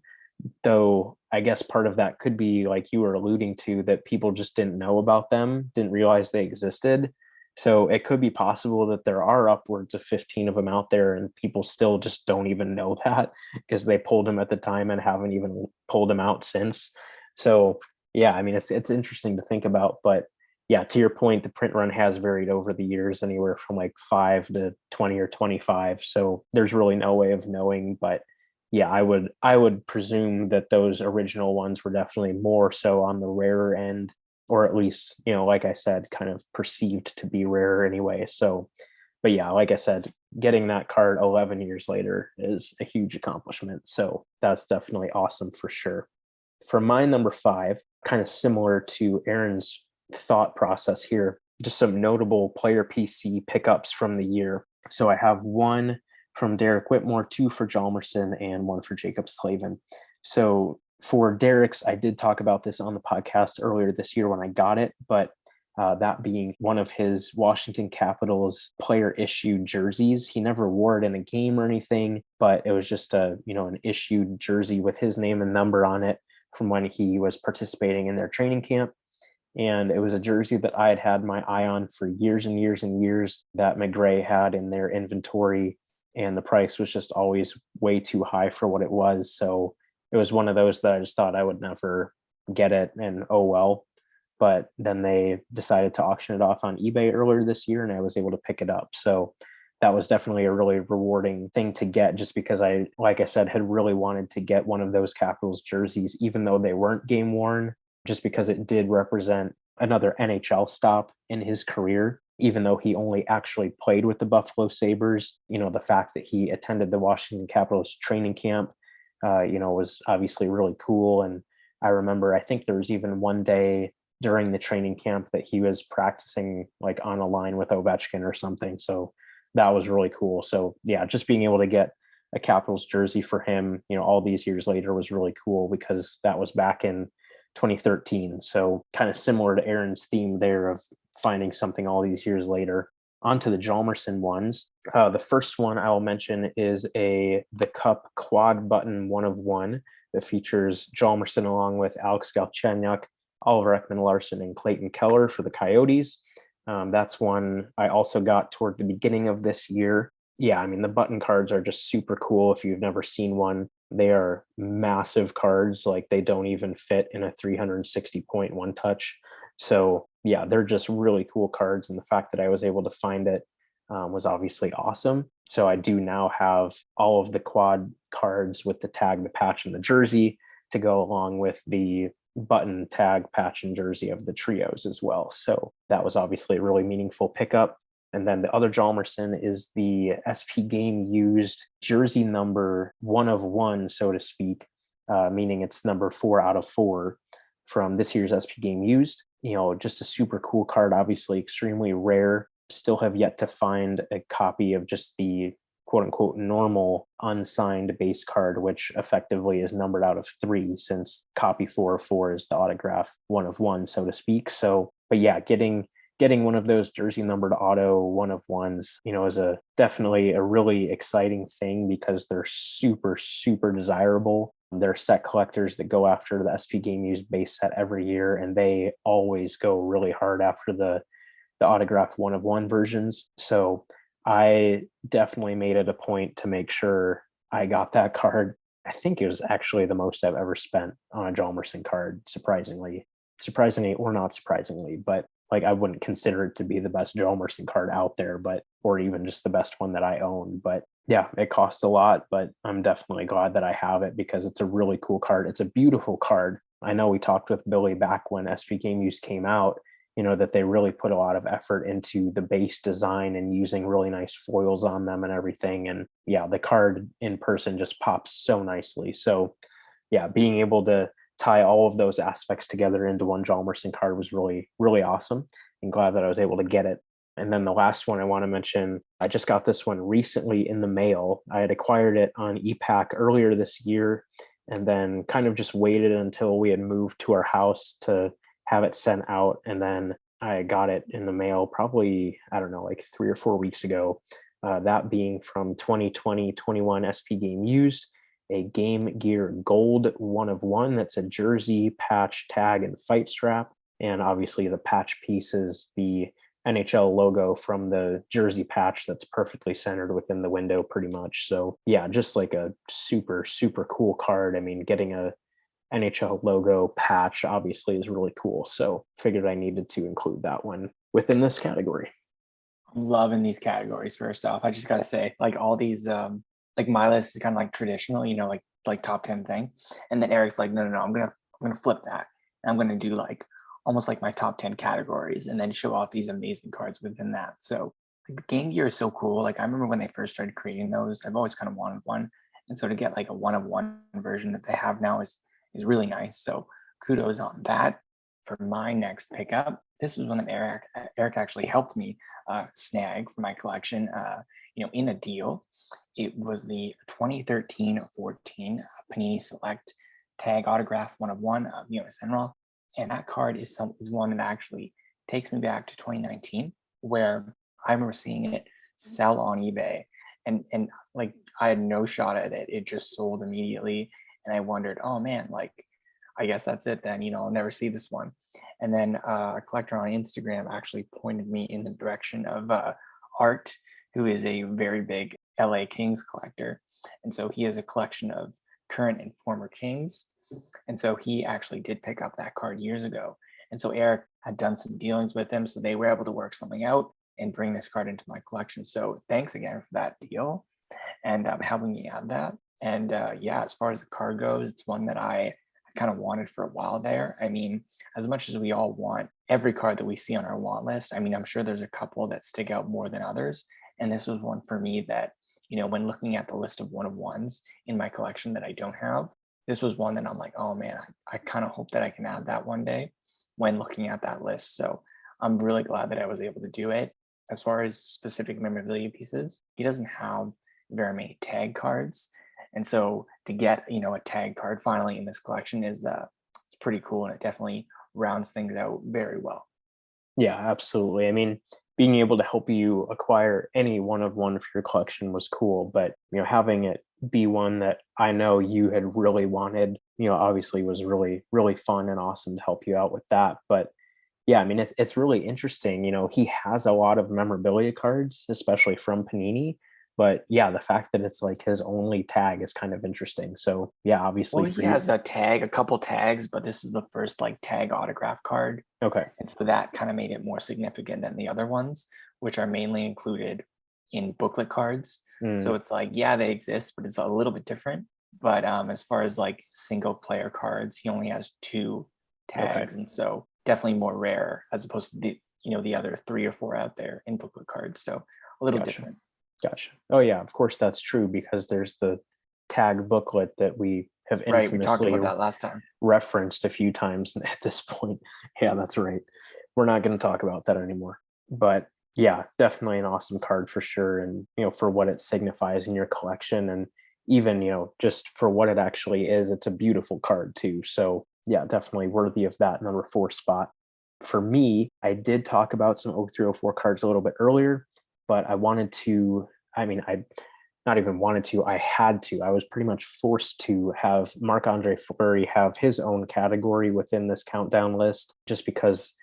Though I guess part of that could be like you were alluding to, that people just didn't know about them, didn't realize they existed. So it could be possible that there are upwards of 15 of them out there and people still just don't even know that because they pulled them at the time and haven't even pulled them out since. So yeah, I mean, it's interesting to think about. But yeah, to your point, the print run has varied over the years, anywhere from like 5 to 20 or 25. So there's really no way of knowing. But yeah, I would presume that those original ones were definitely more so on the rarer end, or at least, like I said, kind of perceived to be rarer anyway. So, but yeah, like I said, getting that card 11 years later is a huge accomplishment. So that's definitely awesome for sure. For my number 5, kind of similar to Aaron's thought process here, just some notable player PC pickups from the year. So I have one from Derek Whitmore, 2 for Hjalmarsson, and 1 for Jacob Slavin. So for Derek's, I did talk about this on the podcast earlier this year when I got it, but that being one of his Washington Capitals player issued jerseys. He never wore it in a game or anything, but it was just an issued jersey with his name and number on it from when he was participating in their training camp. And it was a jersey that I had had my eye on for years and years and years that McGray had in their inventory. And the price was just always way too high for what it was. So it was one of those that I just thought I would never get it. And oh well. But then they decided to auction it off on eBay earlier this year and I was able to pick it up. So that was definitely a really rewarding thing to get just because I, like I said, had really wanted to get one of those Capitals jerseys, even though they weren't game worn, just because it did represent another NHL stop in his career, even though he only actually played with the Buffalo Sabres. The fact that he attended the Washington Capitals training camp, was obviously really cool. And I remember, I think there was even one day during the training camp that he was practicing like on a line with Ovechkin or something. So that was really cool. So yeah, just being able to get a Capitals jersey for him, all these years later was really cool because that was back in 2013. So kind of similar to Aaron's theme there of finding something all these years later. Onto the Hjalmarsson ones. The first one I will mention is the Cup quad button 1 of 1 that features Hjalmarsson along with Alex Galchenyuk, Oliver Ekman-Larsson, and Clayton Keller for the Coyotes. That's one I also got toward the beginning of this year. Yeah, I mean, the button cards are just super cool. If you've never seen one, they are massive cards. Like they don't even fit in a 360-point one touch. So yeah, they're just really cool cards. And the fact that I was able to find it was obviously awesome. So I do now have all of the quad cards with the tag, the patch, and the jersey to go along with the button, tag, patch, and jersey of the trios as well. So that was obviously a really meaningful pickup. And then the other Hjalmarsson is the SP Game used jersey number 1 of 1, so to speak, meaning it's number 4 out of 4 from this year's SP Game used. Just a super cool card, obviously extremely rare. Still have yet to find a copy of just the quote unquote normal unsigned base card, which effectively is numbered out of 3 since copy 4 of 4 is the autograph 1 of 1, so to speak. So, but yeah, getting one of those jersey numbered auto 1 of 1s, is definitely a really exciting thing because they're super, super desirable. They're set collectors that go after the SP Game used base set every year, and they always go really hard after the autograph 1 of 1 versions. So I definitely made it a point to make sure I got that card. I think it was actually the most I've ever spent on a Hjalmarsson card, surprisingly or not surprisingly, but like I wouldn't consider it to be the best Hjalmarsson card out there, or even just the best one that I own. But yeah, it costs a lot, but I'm definitely glad that I have it because it's a really cool card. It's a beautiful card. I know we talked with Billy back when SP Game Use came out, that they really put a lot of effort into the base design and using really nice foils on them and everything. And yeah, the card in person just pops so nicely. So yeah, being able to tie all of those aspects together into one Hjalmarsson card was really, really awesome, and glad that I was able to get it. And then the last one I want to mention, I just got this one recently in the mail. I had acquired it on ePack earlier this year and then kind of just waited until we had moved to our house to have it sent out. And then I got it in the mail probably, I don't know, like 3 or 4 weeks ago. That being from 2020-21 SP Game Used, a Game Gear Gold 1 of 1. That's a jersey, patch, tag, and fight strap. And obviously the patch piece is the NHL logo from the jersey patch that's perfectly centered within the window pretty much. So yeah, just like a super, super cool card. I mean, getting a NHL logo patch obviously is really cool. So figured I needed to include that one within this category. I'm loving these categories. First off, I just got to say, like all these, like my list is kind of like traditional, like top 10 thing. And then Eric's like, no, I'm gonna flip that. And I'm gonna do like almost like my top 10 categories and then show off these amazing cards within that. So like the Game Gear is so cool. Like I remember when they first started creating those, I've always kind of wanted one. And so to get like a 1 of 1 version that they have now is really nice. So kudos on that. For my next pickup, this was one that Eric actually helped me snag for my collection. in a deal. It was the 2013-14 Panini Select Tag Autograph 1 of 1 of Jonas Enroth. And that card is one that actually takes me back to 2019, where I remember seeing it sell on eBay, and like I had no shot at it. It just sold immediately, and I wondered, oh man, like I guess that's it then. I'll never see this one. And then a collector on Instagram actually pointed me in the direction of Art, who is a very big LA Kings collector, and so he has a collection of current and former Kings. And so he actually did pick up that card years ago. And so Eric had done some dealings with him. So they were able to work something out and bring this card into my collection. So thanks again for that deal and helping me add that. And yeah, as far as the card goes, it's one that I kind of wanted for a while there. I mean, as much as we all want every card that we see on our want list, I mean, I'm sure there's a couple that stick out more than others. And this was one for me that, when looking at the list of 1 of 1s in my collection that I don't have, this was one that I'm like, oh man, I kind of hope that I can add that one day when looking at that list. So I'm really glad that I was able to do it. As far as specific memorabilia pieces, he doesn't have very many tag cards. And so to get, a tag card finally in this collection is it's pretty cool, and it definitely rounds things out very well. Yeah, absolutely. I mean, being able to help you acquire any 1 of 1 for your collection was cool, but having it be one that I know you had really wanted, obviously was really, really fun and awesome to help you out with that. But yeah, I mean, it's really interesting. He has a lot of memorabilia cards, especially from Panini. But yeah, the fact that it's like his only tag is kind of interesting. So yeah, obviously Well, for he you. has a couple tags, but this is the first like tag autograph card. Okay. And so that kind of made it more significant than the other ones, which are mainly included in booklet cards. So Mm, it's like, yeah, they exist, but it's a little bit different. But as far as like single player cards, he only has 2 okay. tags. And so definitely more rare as opposed to the other 3 or 4 out there in booklet cards. So a little Gotcha. different. Gotcha. Oh yeah, of course that's true because there's the tag booklet that we have Right. We talked infamously about that last time. referenced a few times at this point. Yeah, that's right. We're not going to talk about that anymore. But yeah, definitely an awesome card for sure. And, for what it signifies in your collection. And even, just for what it actually is, it's a beautiful card too. So yeah, definitely worthy of that number 4 spot. For me, I did talk about some 0304 cards a little bit earlier, but I wanted to, I mean, I not even wanted to, I had to. I was pretty much forced to have Marc-Andre Fleury have his own category within this countdown list, just because,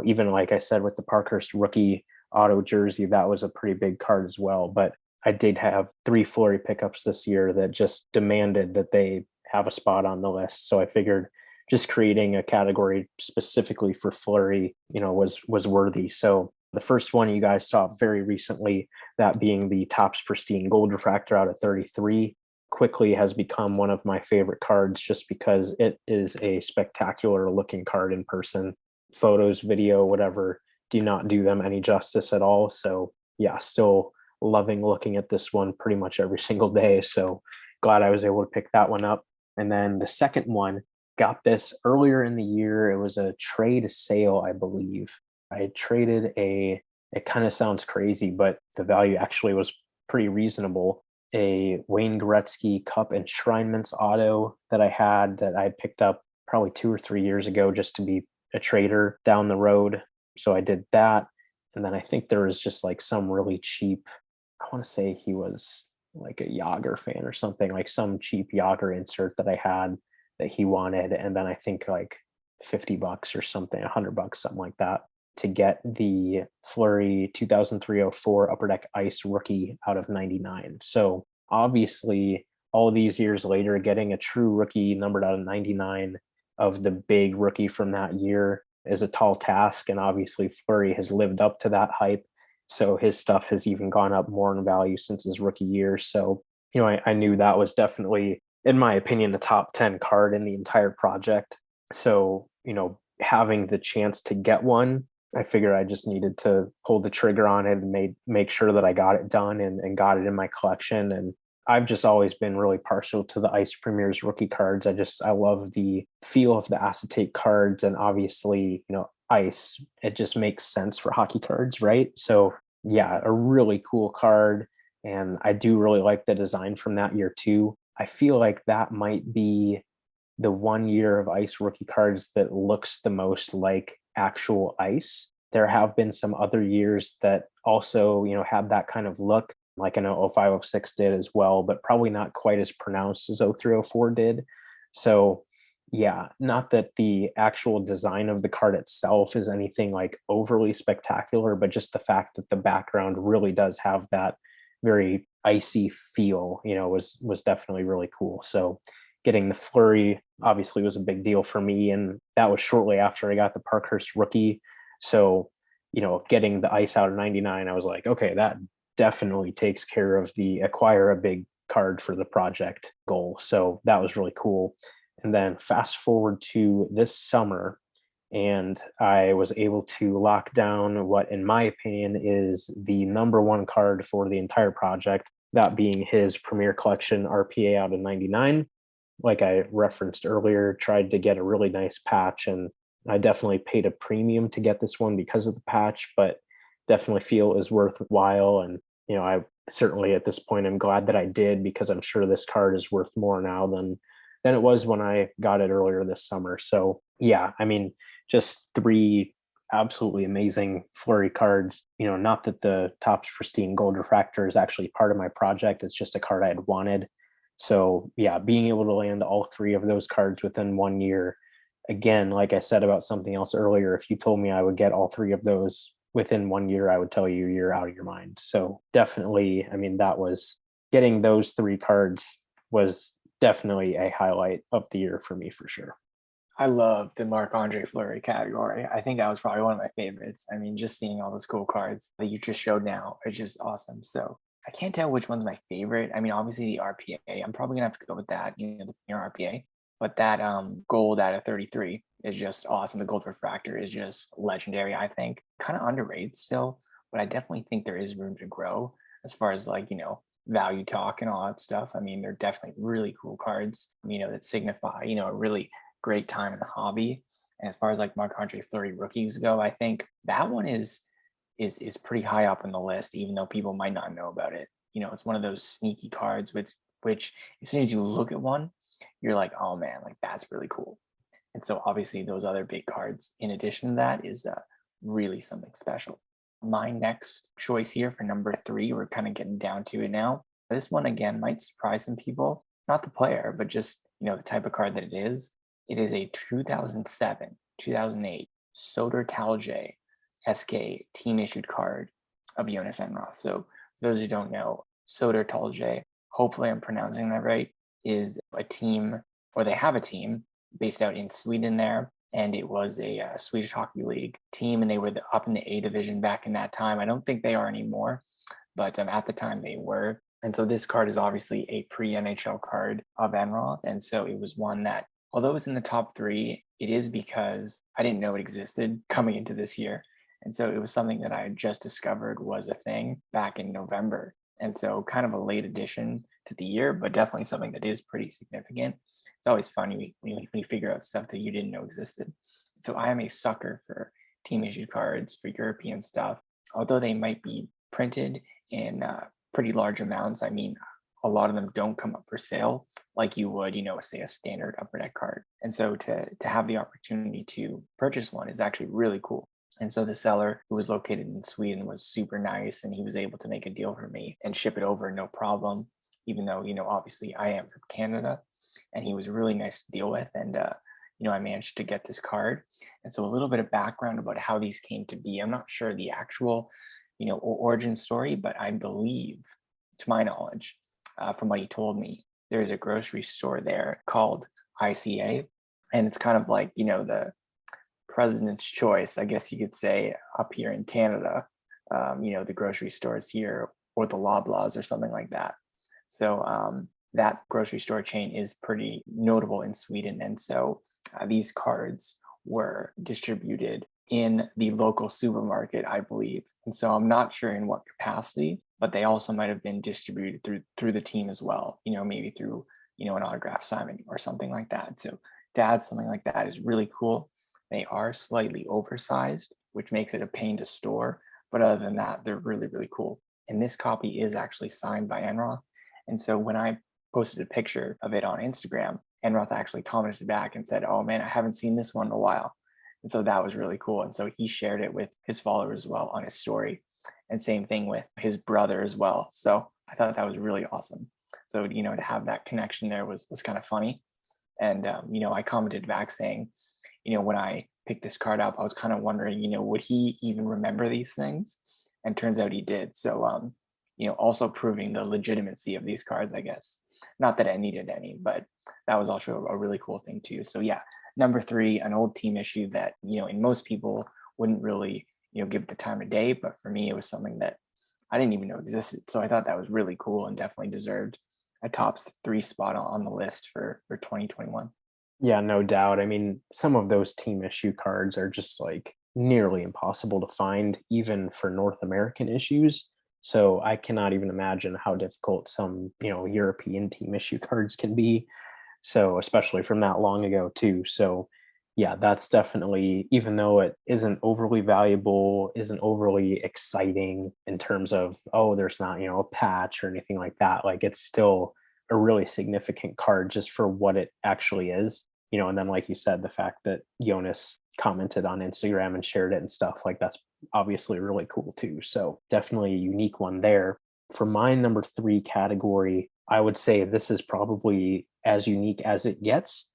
even like I said with the Parkhurst rookie auto jersey, that was a pretty big card as well. But I did have 3 Fleury pickups this year that just demanded that they have a spot on the list. So I figured just creating a category specifically for Fleury, was worthy. So the first one you guys saw very recently, that being the Topps Pristine Gold Refractor out of 33, quickly has become one of my favorite cards just because it is a spectacular looking card in person. Photos, video, whatever, do not do them any justice at all. So yeah, still loving looking at this one pretty much every single day. So glad I was able to pick that one up. And then the second one, got this earlier in the year. It was a trade sale, I believe. I traded it kind of sounds crazy, but the value actually was pretty reasonable. A Wayne Gretzky Cup enshrinements auto that I had that I picked up probably 2 or 3 years ago just to be a trader down the road. So I did that. And then I think there was just like some really cheap, I want to say he was like a Yager fan or something, like some cheap Yager insert that I had that he wanted. And then I think like $50 or something, $100, something like that, to get the Fleury 2003-04 Upper Deck Ice rookie out of 99. So obviously, all these years later, getting a true rookie numbered out of 99 of the big rookie from that year is a tall task. And obviously, Fleury has lived up to that hype. So his stuff has even gone up more in value since his rookie year. So, I knew that was definitely, in my opinion, a top 10 card in the entire project. So, having the chance to get one, I figured I just needed to pull the trigger on it and make sure that I got it done and got it in my collection. And I've just always been really partial to the Ice Premiers rookie cards. I love the feel of the acetate cards, and obviously, ice. It just makes sense for hockey cards, right? So yeah, a really cool card. And I do really like the design from that year too. I feel like that might be the one year of ice rookie cards that looks the most like actual ice. There have been some other years that also, had that kind of look, like I know 0506 did as well, but probably not quite as pronounced as 0304 did. So, yeah, not that the actual design of the card itself is anything like overly spectacular, but just the fact that the background really does have that very icy feel, was definitely really cool. So, getting the flurry obviously was a big deal for me. And that was shortly after I got the Parkhurst rookie. So, getting the ice out of 99, I was like, okay, that definitely takes care of the acquire a big card for the project goal. So that was really cool. And then fast forward to this summer, and I was able to lock down what, in my opinion, is the number one card for the entire project, that being his Premier Collection RPA out of 99. Like I referenced earlier, tried to get a really nice patch, and I definitely paid a premium to get this one because of the patch, but definitely feel it was worthwhile. And, I certainly at this point am glad that I did, because I'm sure this card is worth more now than it was when I got it earlier this summer. So yeah, I mean, just three absolutely amazing flurry cards. Not that the Topps Pristine Gold Refractor is actually part of my project, it's just a card I had wanted. So yeah, being able to land all three of those cards within 1 year, again, like I said about something else earlier, if you told me I would get all three of those within 1 year, I would tell you you're out of your mind. So definitely, I mean, that was getting those three cards was definitely a highlight of the year for me for sure. I love the Marc-Andre Fleury category. I think that was probably one of my favorites. I mean, just seeing all those cool cards that you just showed now are just awesome. So I can't tell which one's my favorite. I mean, obviously the RPA. I'm probably gonna have to go with that, the Premier RPA. But that gold out of 33 is just awesome. The gold refractor is just legendary, I think. Kind of underrated still, but I definitely think there is room to grow as far as like, value talk and all that stuff. I mean, they're definitely really cool cards, that signify, a really great time in the hobby. And as far as like Marc-Andre Fleury rookies go, I think that one is pretty high up on the list, even though people might not know about it. It's one of those sneaky cards which as soon as you look at one, you're like, oh man, like that's really cool. And so obviously those other big cards, in addition to that, is really something special. My next choice here for number three, we're kind of getting down to it now. This one again might surprise some people, not the player, but just the type of card that it is. It is a 2007, 2008 Soder Talje SK team issued card of Jonas Enroth. So for those who don't know, Soder Talje, hopefully I'm pronouncing that right, is a team, or they have a team based out in Sweden there. And it was a Swedish Hockey League team, and they were up in the A division back in that time. I don't think they are anymore, but at the time they were. And so this card is obviously a pre-NHL card of Enroth. And so it was one that, although it's in the top three, it is because I didn't know it existed coming into this year. And so it was something that I had just discovered was a thing back in November. And so kind of a late addition to the year, but definitely something that is pretty significant. It's always funny when you figure out stuff that you didn't know existed. So I am a sucker for team issued cards, for European stuff, although they might be printed in pretty large amounts. I mean, a lot of them don't come up for sale like you would, say a standard Upper Deck card. And so to have the opportunity to purchase one is actually really cool. And so the seller, who was located in Sweden, was super nice, and he was able to make a deal for me and ship it over no problem, even though, obviously I am from Canada, and he was really nice to deal with. And, I managed to get this card. And so a little bit of background about how these came to be. I'm not sure the actual, origin story, but I believe, to my knowledge, from what he told me, there's a grocery store there called ICA. And it's kind of like, the president's choice, I guess you could say, up here in Canada, the grocery stores here, or the Loblaws or something like that. So that grocery store chain is pretty notable in Sweden. And so these cards were distributed in the local supermarket, I believe. And so I'm not sure in what capacity, but they also might have been distributed through the team as well, maybe through, an autograph signing or something like that. So to add something like that is really cool. They are slightly oversized, which makes it a pain to store. But other than that, they're really, really cool. And this copy is actually signed by Enroth. And so when I posted a picture of it on Instagram, Enroth actually commented back and said, "Oh man, I haven't seen this one in a while." And so that was really cool. And so he shared it with his followers as well on his story. And same thing with his brother as well. So I thought that was really awesome. So, to have that connection there was kind of funny. And, I commented back saying, when I picked this card up, I was kind of wondering, would he even remember these things? And turns out he did. So, also proving the legitimacy of these cards, I guess. Not that I needed any, but that was also a really cool thing too. So yeah, number 3, an old team issue that, in most people wouldn't really, give it the time of day. But for me, it was something that I didn't even know existed. So I thought that was really cool and definitely deserved a top 3 spot on the list for 2021. Yeah, no doubt. I mean, some of those team issue cards are just like nearly impossible to find, even for North American issues. So I cannot even imagine how difficult some, European team issue cards can be. So especially from that long ago too. So yeah, that's definitely, even though it isn't overly valuable, isn't overly exciting in terms of, oh, there's not, a patch or anything like that. Like it's still a really significant card just for what it actually is. And then like you said, the fact that Jonas commented on Instagram and shared it and stuff, like that's obviously really cool too. So definitely a unique one there. For my number 3 category, I would say this is probably as unique as it gets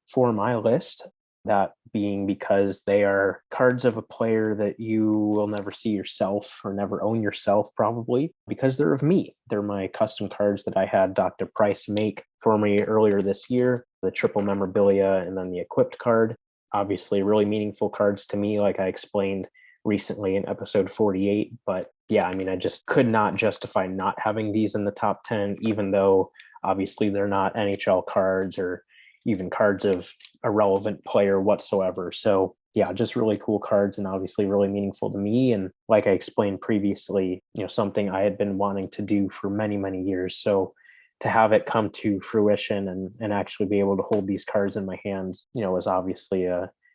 for my list. That being because they are cards of a player that you will never see yourself or never own yourself, probably because they're of me. They're my custom cards that I had Dr. Price make for me earlier this year, the triple memorabilia and then the equipped card. Obviously, really meaningful cards to me, like I explained recently in episode 48. But yeah, I mean, I just could not justify not having these in the top 10, even though obviously they're not NHL cards or even cards of a relevant player whatsoever. So yeah, just really cool cards and obviously really meaningful to me. And like I explained previously, something I had been wanting to do for many, many years. So to have it come to fruition and actually be able to hold these cards in my hands, was obviously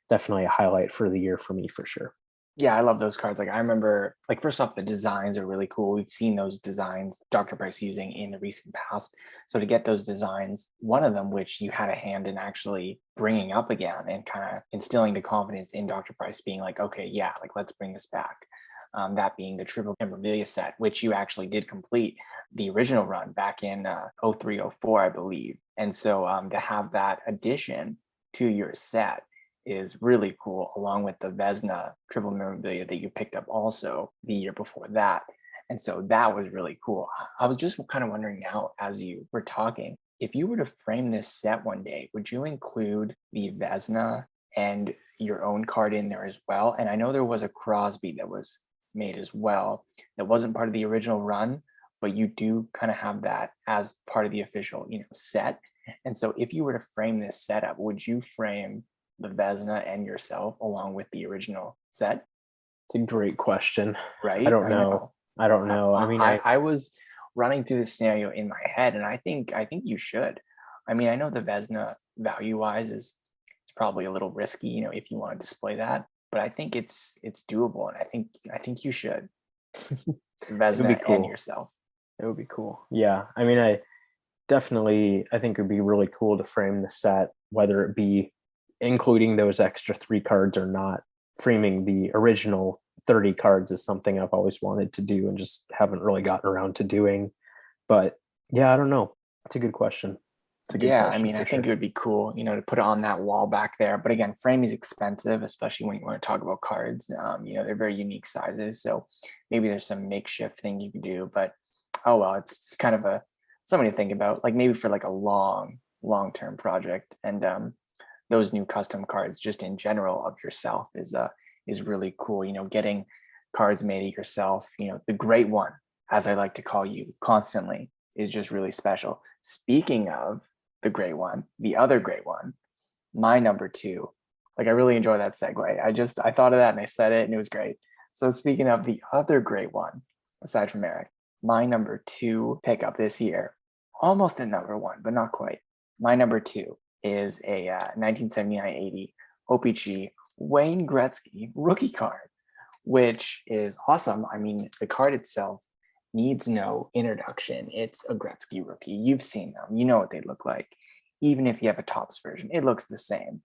definitely a highlight for the year for me for sure. Yeah, I love those cards. Like I remember, like first off, the designs are really cool. We've seen those designs Dr. Price using in the recent past. So to get those designs, one of them which you had a hand in actually bringing up again and kind of instilling the confidence in Dr. Price, being like, okay, yeah, like let's bring this back. That being the triple memorabilia set, which you actually did complete the original run back in 0304, I believe. And so to have that addition to your set is really cool, along with the Vezina triple memorabilia that you picked up also the year before that. And so that was really cool. I was just kind of wondering now, as you were talking, if you were to frame this set one day, would you include the Vezina and your own card in there as well? And I know there was a Crosby that was made as well that wasn't part of the original run, but you do kind of have that as part of the official, set. And so if you were to frame this setup, would you frame the Vezina and yourself along with the original set? It's a great question. I Right? don't I know. know. I don't know. I mean, I was running through the scenario in my head, and I think you should. I mean, I know the Vezina value wise is it's probably a little risky, if you want to display that, but I think it's doable, and I think you should. it would be Vezina and cool. yourself. It would be cool. Yeah. I mean, I think it would be really cool to frame the set, whether it be including those extra 3 cards or not. Framing the original 30 cards is something I've always wanted to do and just haven't really gotten around to doing. But yeah, I don't know. It's a good question. It's a good Yeah, I question mean, for I think sure. it would be cool, to put it on that wall back there. But again, frame is expensive, especially when you want to talk about cards. They're very unique sizes, so maybe there's some makeshift thing you can do. But oh well, it's kind of something to think about. Like maybe for like a long-term project, and those new custom cards, just in general of yourself, is really cool. Getting cards made of yourself. The great one, as I like to call you constantly, is just really special. Speaking of the great one, the other great one, my number 2. Like I really enjoy that segue. I thought of that and I said it and it was great. So speaking of the other great one, aside from Eric, my number 2 pickup this year, almost a number 1, but not quite. My number 2 is a 1979-80 OPG Wayne Gretzky rookie card, which is awesome. I mean, the card itself needs no introduction. It's a Gretzky rookie. You've seen them. You know what they look like. Even if you have a Topps version, it looks the same.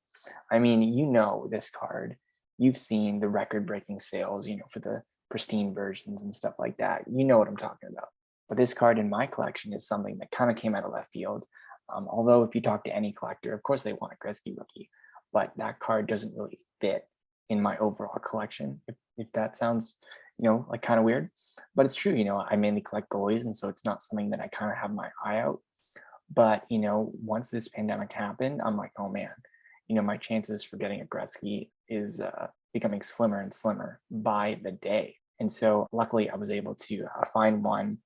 I mean, you know this card. You've seen the record-breaking sales, for the pristine versions and stuff like that. You know what I'm talking about. But this card in my collection is something that kind of came out of left field. Although if you talk to any collector, of course they want a Gretzky rookie, but that card doesn't really fit in my overall collection. If that sounds, like kind of weird, but it's true. I mainly collect goalies, and so it's not something that I kind of have my eye out. But once this pandemic happened, I'm like, oh man, my chances for getting a Gretzky is becoming slimmer and slimmer by the day. And so luckily I was able to find one.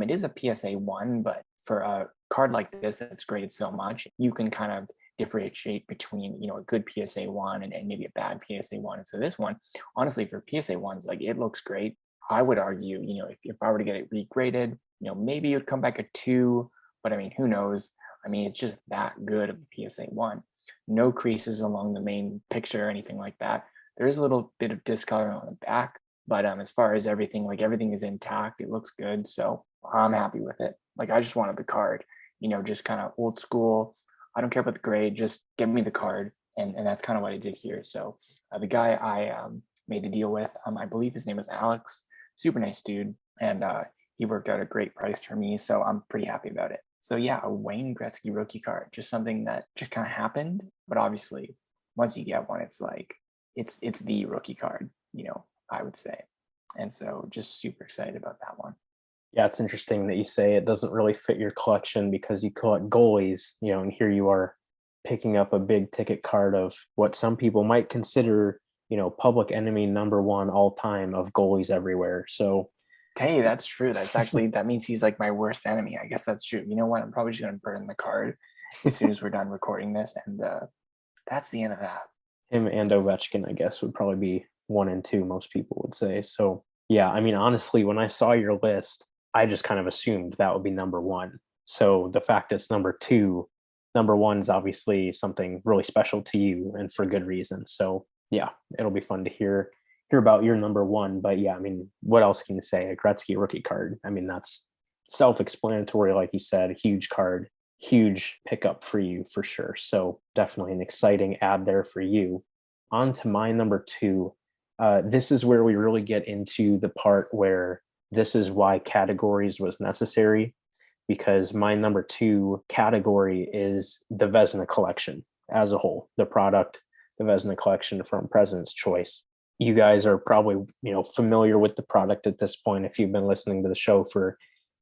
It is a PSA 1, but for a card like this that's graded so much, you can kind of differentiate between, a good PSA 1 and maybe a bad PSA 1. And so this one, honestly, for PSA 1s, like it looks great. I would argue, if I were to get it regraded, maybe it would come back a 2, but I mean, who knows? I mean, it's just that good of a PSA 1. No creases along the main picture or anything like that. There is a little bit of discoloring on the back, but as far as everything, like everything is intact. It looks good. So I'm happy with it. Like I just wanted the card, just kind of old school. I don't care about the grade, just give me the card. And that's kind of what I did here. So the guy I made the deal with, I believe his name was Alex, super nice dude. And he worked out a great price for me. So I'm pretty happy about it. So yeah, a Wayne Gretzky rookie card, just something that just kind of happened. But obviously, once you get one, it's like, it's the rookie card, I would say. And so just super excited about that one. Yeah, it's interesting that you say it doesn't really fit your collection because you collect goalies, and here you are picking up a big ticket card of what some people might consider, public enemy number one all time of goalies everywhere. So hey, that's true. That's actually, that means he's like my worst enemy. I guess that's true. You know what? I'm probably just going to burn the card as soon as we're done recording this. And that's the end of that. Him and Ovechkin, I guess, would probably be 1 and 2, most people would say. So yeah, I mean, honestly, when I saw your list, I just kind of assumed that would be number 1. So the fact it's number 2, number 1 is obviously something really special to you and for good reason. So yeah, it'll be fun to hear about your number 1. But yeah, I mean, what else can you say? A Gretzky rookie card. I mean, that's self-explanatory, like you said, a huge card, huge pickup for you for sure. So definitely an exciting ad there for you. On to my number 2. This is where we really get into the part where this is why categories was necessary, because my number 2 category is the Vezina collection as a whole, the product, the Vezina collection from President's Choice. You guys are probably, familiar with the product at this point. If you've been listening to the show for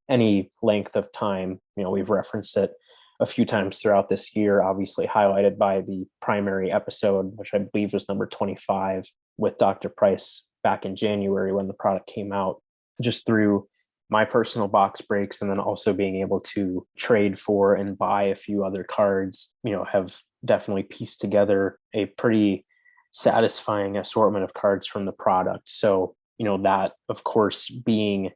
any length of time, we've referenced it a few times throughout this year, obviously highlighted by the primary episode, which I believe was number 25 with Dr. Price back in January when the product came out, just through my personal box breaks and then also being able to trade for and buy a few other cards, have definitely pieced together a pretty satisfying assortment of cards from the product. So, that of course being,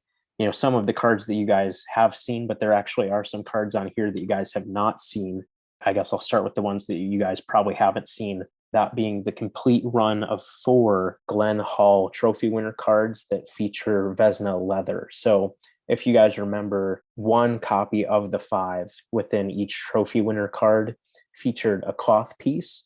some of the cards that you guys have seen, but there actually are some cards on here that you guys have not seen. I guess I'll start with the ones that you guys probably haven't seen, that being the complete run of 4 Glenn Hall trophy winner cards that feature Vezina leather. So if you guys remember, 1 copy of the 5 within each trophy winner card featured a cloth piece.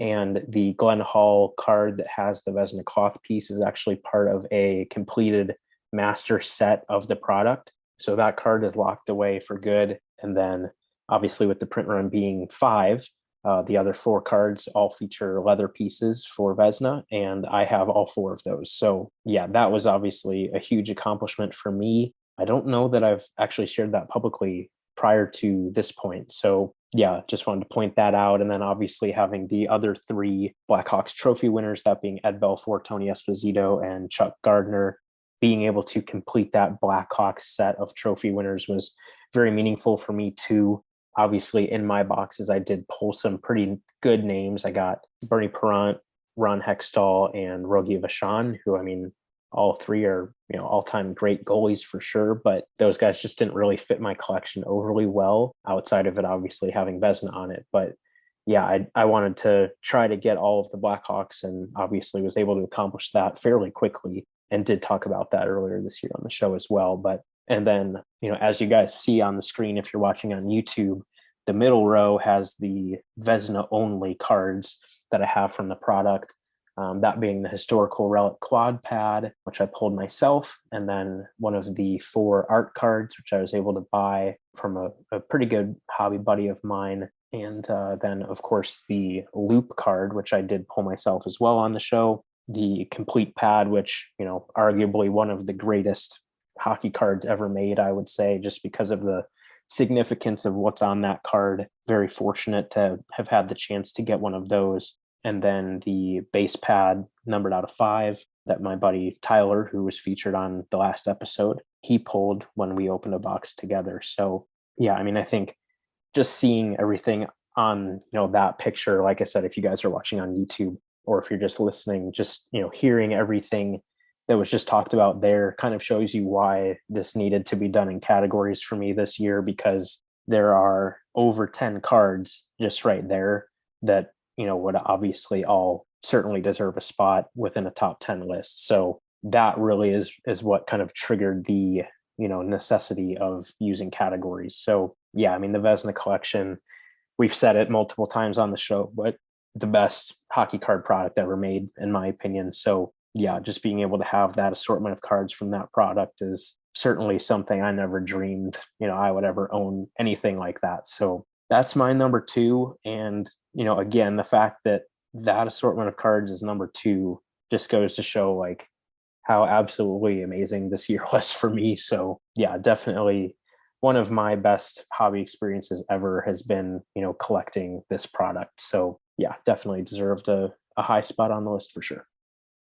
And the Glenn Hall card that has the Vezina cloth piece is actually part of a completed master set of the product. So that card is locked away for good. And then obviously with the print run being 5, the other 4 cards all feature leather pieces for Vezina, and I have all 4 of those. So yeah, that was obviously a huge accomplishment for me. I don't know that I've actually shared that publicly prior to this point. So yeah, just wanted to point that out. And then obviously having the other 3 Blackhawks trophy winners, that being Ed Belfour, Tony Esposito, and Chuck Gardner, being able to complete that Blackhawks set of trophy winners was very meaningful for me too. Obviously in my boxes, I did pull some pretty good names. I got Bernie Parent, Ron Hextall, and Rogie Vachon, who, I mean, all 3 are, all-time great goalies for sure, but those guys just didn't really fit my collection overly well outside of it obviously having Vezina on it. But yeah, I wanted to try to get all of the Blackhawks, and obviously was able to accomplish that fairly quickly, and did talk about that earlier this year on the show as well. But And then, as you guys see on the screen, if you're watching on YouTube, the middle row has the Vezina only cards that I have from the product. That being the historical relic quad pad, which I pulled myself, and then one of the 4 art cards, which I was able to buy from a pretty good hobby buddy of mine. And then, of course, the loop card, which I did pull myself as well on the show. The complete pad, which, arguably one of the greatest hockey cards ever made, I would say, just because of the significance of what's on that card. Very fortunate to have had the chance to get one of those. And then the base pad numbered out of 5 that my buddy Tyler, who was featured on the last episode, he pulled when we opened a box together. So yeah, I mean, I think just seeing everything on, that picture, like I said, if you guys are watching on YouTube or if you're just listening, just, hearing everything that was just talked about there kind of shows you why this needed to be done in categories for me this year, because there are over 10 cards just right there that, would obviously all certainly deserve a spot within a top 10 list. So that really is what kind of triggered the, necessity of using categories. So yeah, I mean, the Vezina collection, we've said it multiple times on the show, but the best hockey card product ever made, in my opinion. So yeah, just being able to have that assortment of cards from that product is certainly something I never dreamed, I would ever own anything like that. So that's my number 2. And, again, the fact that that assortment of cards is number 2 just goes to show like how absolutely amazing this year was for me. So yeah, definitely one of my best hobby experiences ever has been, collecting this product. So yeah, definitely deserved a high spot on the list for sure.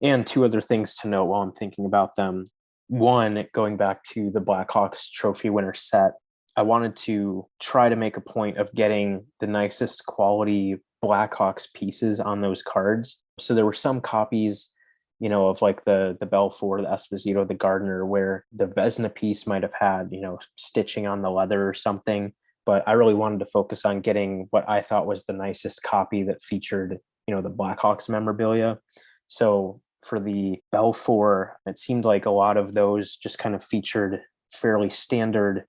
And 2 other things to note while I'm thinking about them. One, going back to the Blackhawks trophy winner set, I wanted to try to make a point of getting the nicest quality Blackhawks pieces on those cards. So there were some copies, of like the Belfour, the Esposito, the Gardner, where the Vezina piece might have had, stitching on the leather or something. But I really wanted to focus on getting what I thought was the nicest copy that featured, the Blackhawks memorabilia. So for the Belfour, it seemed like a lot of those just kind of featured fairly standard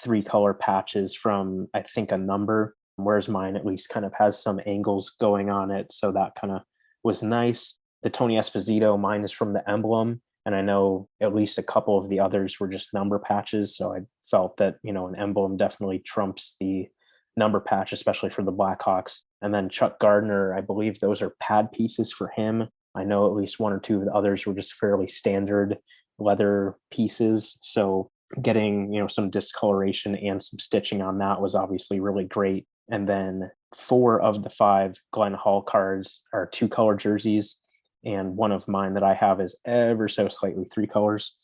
3-color patches from, I think, a number, whereas mine at least kind of has some angles going on it. So that kind of was nice. The Tony Esposito, mine is from the emblem. And I know at least a couple of the others were just number patches. So I felt that, an emblem definitely trumps the number patch, especially for the Blackhawks. And then Chuck Gardner, I believe those are pad pieces for him. I know at least 1 or 2 of the others were just fairly standard leather pieces. So getting, some discoloration and some stitching on that was obviously really great. And then 4 of the 5 Glenn Hall cards are 2-color jerseys. And one of mine that I have is ever so slightly 3 colors.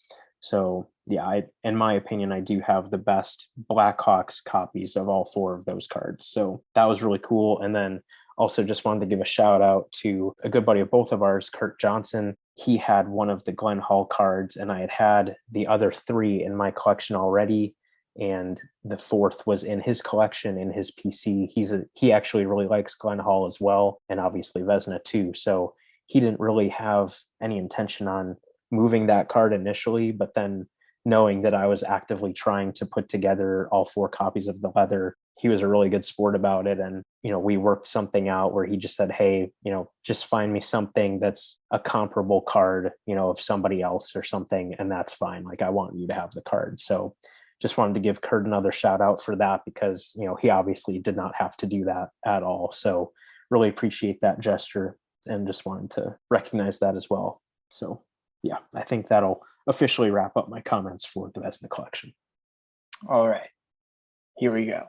So yeah, in my opinion, I do have the best Blackhawks copies of all 4 of those cards. So that was really cool. And then also just wanted to give a shout out to a good buddy of both of ours, Kurt Johnson. He had one of the Glenn Hall cards, and I had the other 3 in my collection already. And the 4th was in his collection in his PC. He actually really likes Glenn Hall as well, and obviously Vezina too. So he didn't really have any intention on moving that card initially, but then knowing that I was actively trying to put together all 4 copies of the leather, he was a really good sport about it. And, we worked something out where he just said, hey, just find me something that's a comparable card, of somebody else or something. And that's fine. Like, I want you to have the card. So just wanted to give Kurt another shout out for that, because, he obviously did not have to do that at all. So really appreciate that gesture and just wanted to recognize that as well. So yeah, I think that'll officially wrap up my comments for the Vezina collection. All right, here we go.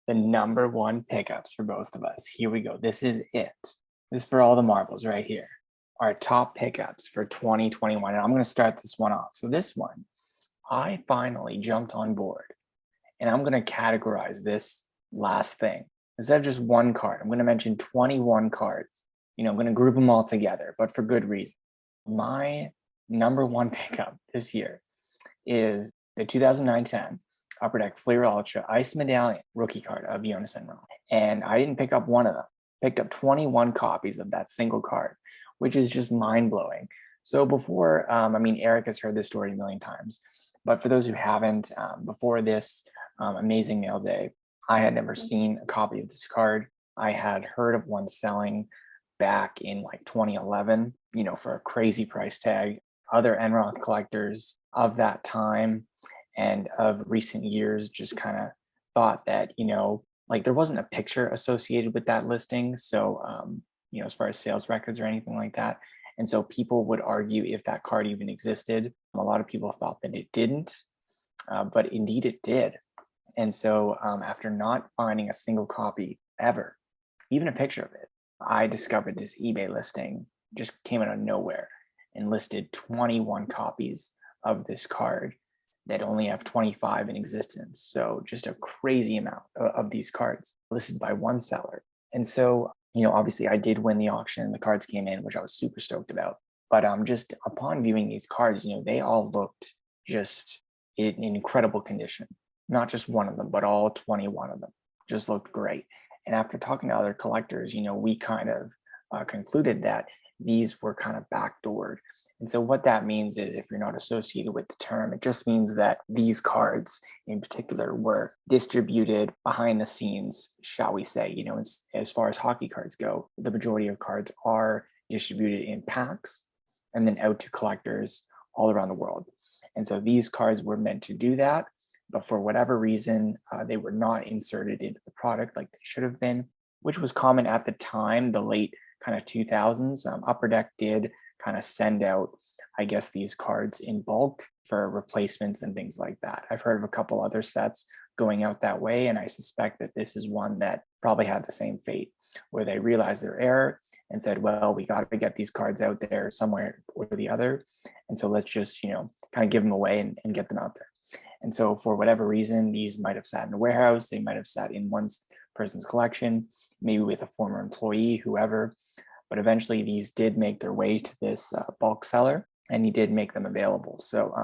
The number 1 pickups for both of us. Here we go. This is it. This is for all the marbles right here. Our top pickups for 2021. And I'm going to start this one off. So this one, I finally jumped on board, and I'm going to categorize this last thing. Instead of just 1 card, I'm going to mention 21 cards. I'm going to group them all together, but for good reason. My number 1 pickup this year is the 2009-10 Upper Deck Fleer Ultra Ice Medallion rookie card of Jonas Enroth. And I didn't pick up 1 of them. Picked up 21 copies of that single card, which is just mind-blowing. So before, Eric has heard this story a million times. But for those who haven't, before this amazing mail day, I had never seen a copy of this card. I had heard of one selling back in like 2011, for a crazy price tag. Other Enroth collectors of that time and of recent years just kind of thought that, like there wasn't a picture associated with that listing. So, as far as sales records or anything like that. And so people would argue if that card even existed. A lot of people thought that it didn't, but indeed it did. And so after not finding a single copy ever, even a picture of it, I discovered this eBay listing, just came out of nowhere and listed 21 copies of this card that only have 25 in existence. So just a crazy amount of these cards listed by one seller. And so, obviously I did win the auction. The cards came in, which I was super stoked about. But just upon viewing these cards, they all looked just in incredible condition. Not just one of them, but all 21 of them just looked great. And after talking to other collectors, we kind of concluded that these were kind of backdoored. And so what that means is, if you're not associated with the term, it just means that these cards in particular were distributed behind the scenes, shall we say. As far as hockey cards go, the majority of cards are distributed in packs and then out to collectors all around the world. And so these cards were meant to do that, but for whatever reason, they were not inserted into the product like they should have been, which was common at the time, the late kind of 2000s. Upper Deck did kind of send out, I guess, these cards in bulk for replacements and things like that. I've heard of a couple other sets going out that way, and I suspect that this is one that probably had the same fate, where they realized their error and said, well, we got to get these cards out there somewhere or the other. And so let's just, kind of give them away and get them out there. And so for whatever reason, these might have sat in a warehouse, they might have sat in one person's collection, maybe with a former employee, whoever. But eventually these did make their way to this bulk seller, and he did make them available. So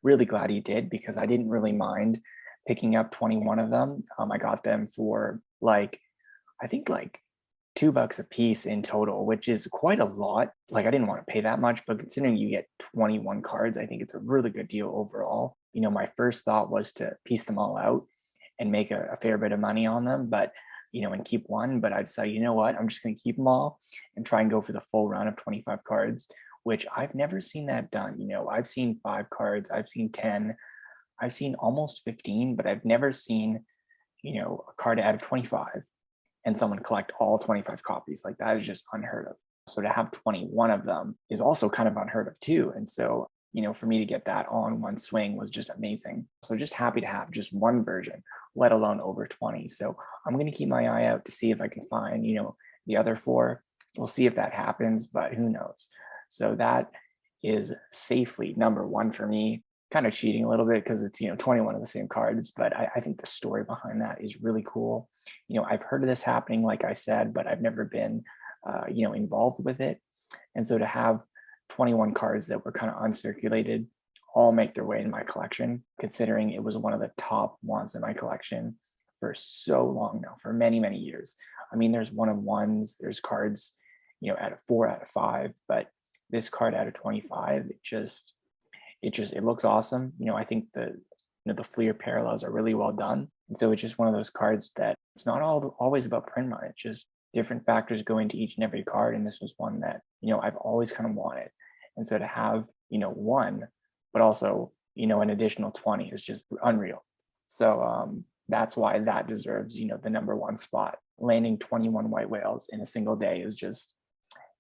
really glad he did, because I didn't really mind picking up 21 of them. I got them for I think $2 a piece in total, which is quite a lot. Like I didn't want to pay that much, but considering you get 21 cards, I think it's a really good deal overall. My first thought was to piece them all out and make a fair bit of money on them, but and keep one. But I decided, you know what, I'm just going to keep them all and try and go for the full run of 25 cards, which I've never seen that done. I've seen 5 cards, I've seen 10, I've seen almost 15, but I've never seen, a card out of 25 and someone collect all 25 copies. Like that is just unheard of. So to have 21 of them is also kind of unheard of too. And so, for me to get that all in one swing was just amazing. So just happy to have just one version, let alone over 20. So I'm going to keep my eye out to see if I can find, the other 4. We'll see if that happens, but who knows? So that is safely number 1 for me. Kind of cheating a little bit because it's 21 of the same cards, but I think the story behind that is really cool. I've heard of this happening, like I said, but I've never been involved with it. And so to have 21 cards that were kind of uncirculated all make their way in my collection, considering it was one of the top ones in my collection for so long now, for many, many years. I mean, there's 1-of-1s, there's cards, out of 4 out of 5, but this card out of 25, it looks awesome. I think the Fleer parallels are really well done. And so it's just one of those cards that it's not always about print money. It's just different factors go into each and every card. And this was one that, I've always kind of wanted. And so to have, one, but also, an additional 20 is just unreal. So that's why that deserves, the number 1 spot. Landing 21 white whales in a single day is just,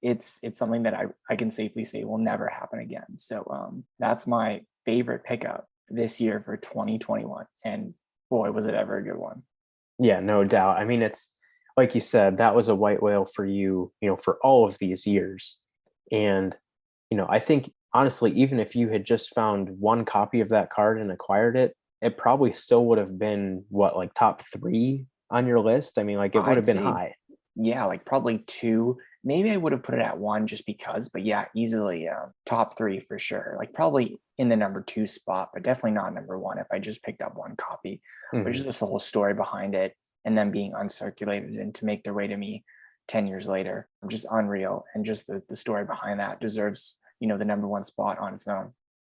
it's something that I can safely say will never happen again. So that's my favorite pickup this year for 2021. And boy, was it ever a good one. Yeah, no doubt. I mean, it's like you said, that was a white whale for you, for all of these years. And, I think honestly, even if you had just found one copy of that card and acquired it, it probably still would have been like top 3 on your list. I mean, like it would have been high. Yeah, like probably 2. Maybe I would have put it at 1 just because, but yeah, easily top 3 for sure. Like probably in the number 2 spot, but definitely not number 1 if I just picked up one copy. But just the whole story behind it and them being uncirculated and to make their way to me 10 years later, just unreal. And just the story behind that deserves, the number 1 spot on its own.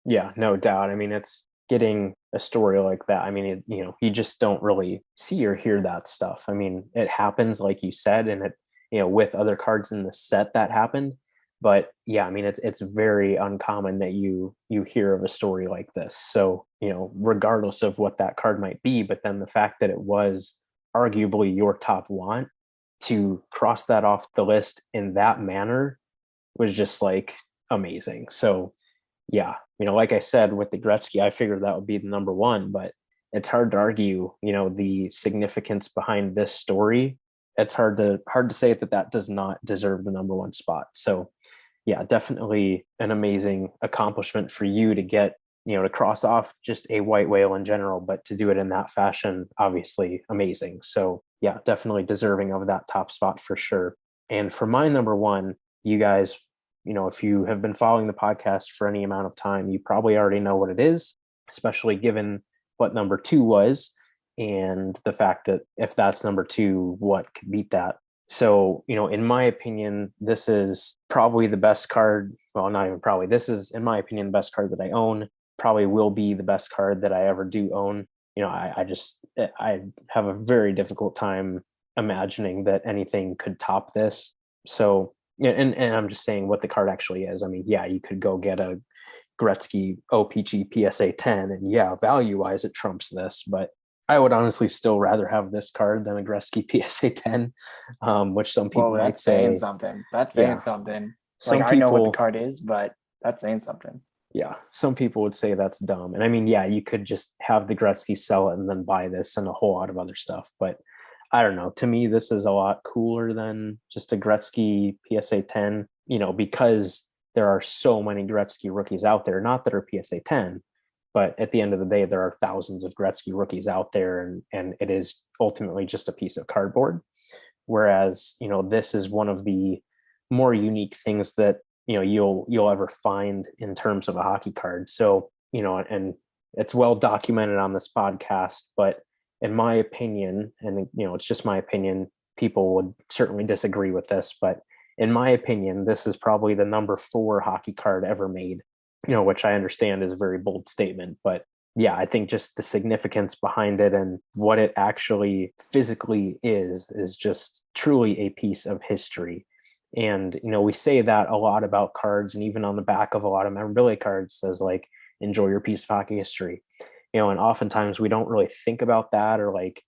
Yeah, no doubt. I mean, it's getting a story like that, I mean, you just don't really see or hear that stuff. I mean, it happens, like you said, and with other cards in the set that happened. But yeah, I mean, it's very uncommon that you hear of a story like this. So, regardless of what that card might be, but then the fact that it was arguably your top want, to cross that off the list in that manner was just like amazing. So yeah, like I said with the Gretzky, I figured that would be the number one, but it's hard to argue, the significance behind this story. It's hard to say that does not deserve the number one spot. So yeah, definitely an amazing accomplishment for you to get, to cross off just a white whale in general, but to do it in that fashion, obviously amazing. So yeah, definitely deserving of that top spot for sure. And for my number one, you guys, if you have been following the podcast for any amount of time, you probably already know what it is, especially given what number two was and the fact that if that's number two, what could beat that? So, in my opinion, this is probably the best card. Well, not even probably. This is, in my opinion, the best card that I own. Probably will be the best card that I ever do own. I have a very difficult time imagining that anything could top this. So, and I'm just saying what the card actually is. I mean, yeah, you could go get a Gretzky OPG PSA 10, and yeah, value wise, it trumps this, but I would honestly still rather have this card than a Gretzky PSA 10, which some people might that's saying say, something. That's saying yeah, something. Like, some I know what the people, card is, but that's saying something. yeah, some people would say that's dumb. And I mean, yeah, you could just have the Gretzky sell it and then buy this and a whole lot of other stuff. But I don't know. To me, this is a lot cooler than just a Gretzky PSA 10, because there are so many Gretzky rookies out there, not that are PSA 10, but at the end of the day, there are thousands of Gretzky rookies out there, and it is ultimately just a piece of cardboard. Whereas, this is one of the more unique things that, you'll ever find in terms of a hockey card. So, and it's well documented on this podcast, but in my opinion, and it's just my opinion, people would certainly disagree with this, but in my opinion, this is probably the number 4 hockey card ever made, which I understand is a very bold statement, but yeah, I think just the significance behind it and what it actually physically is just truly a piece of history. And, we say that a lot about cards, and even on the back of a lot of memorabilia cards says like, enjoy your piece of hockey history. And oftentimes we don't really think about that or like,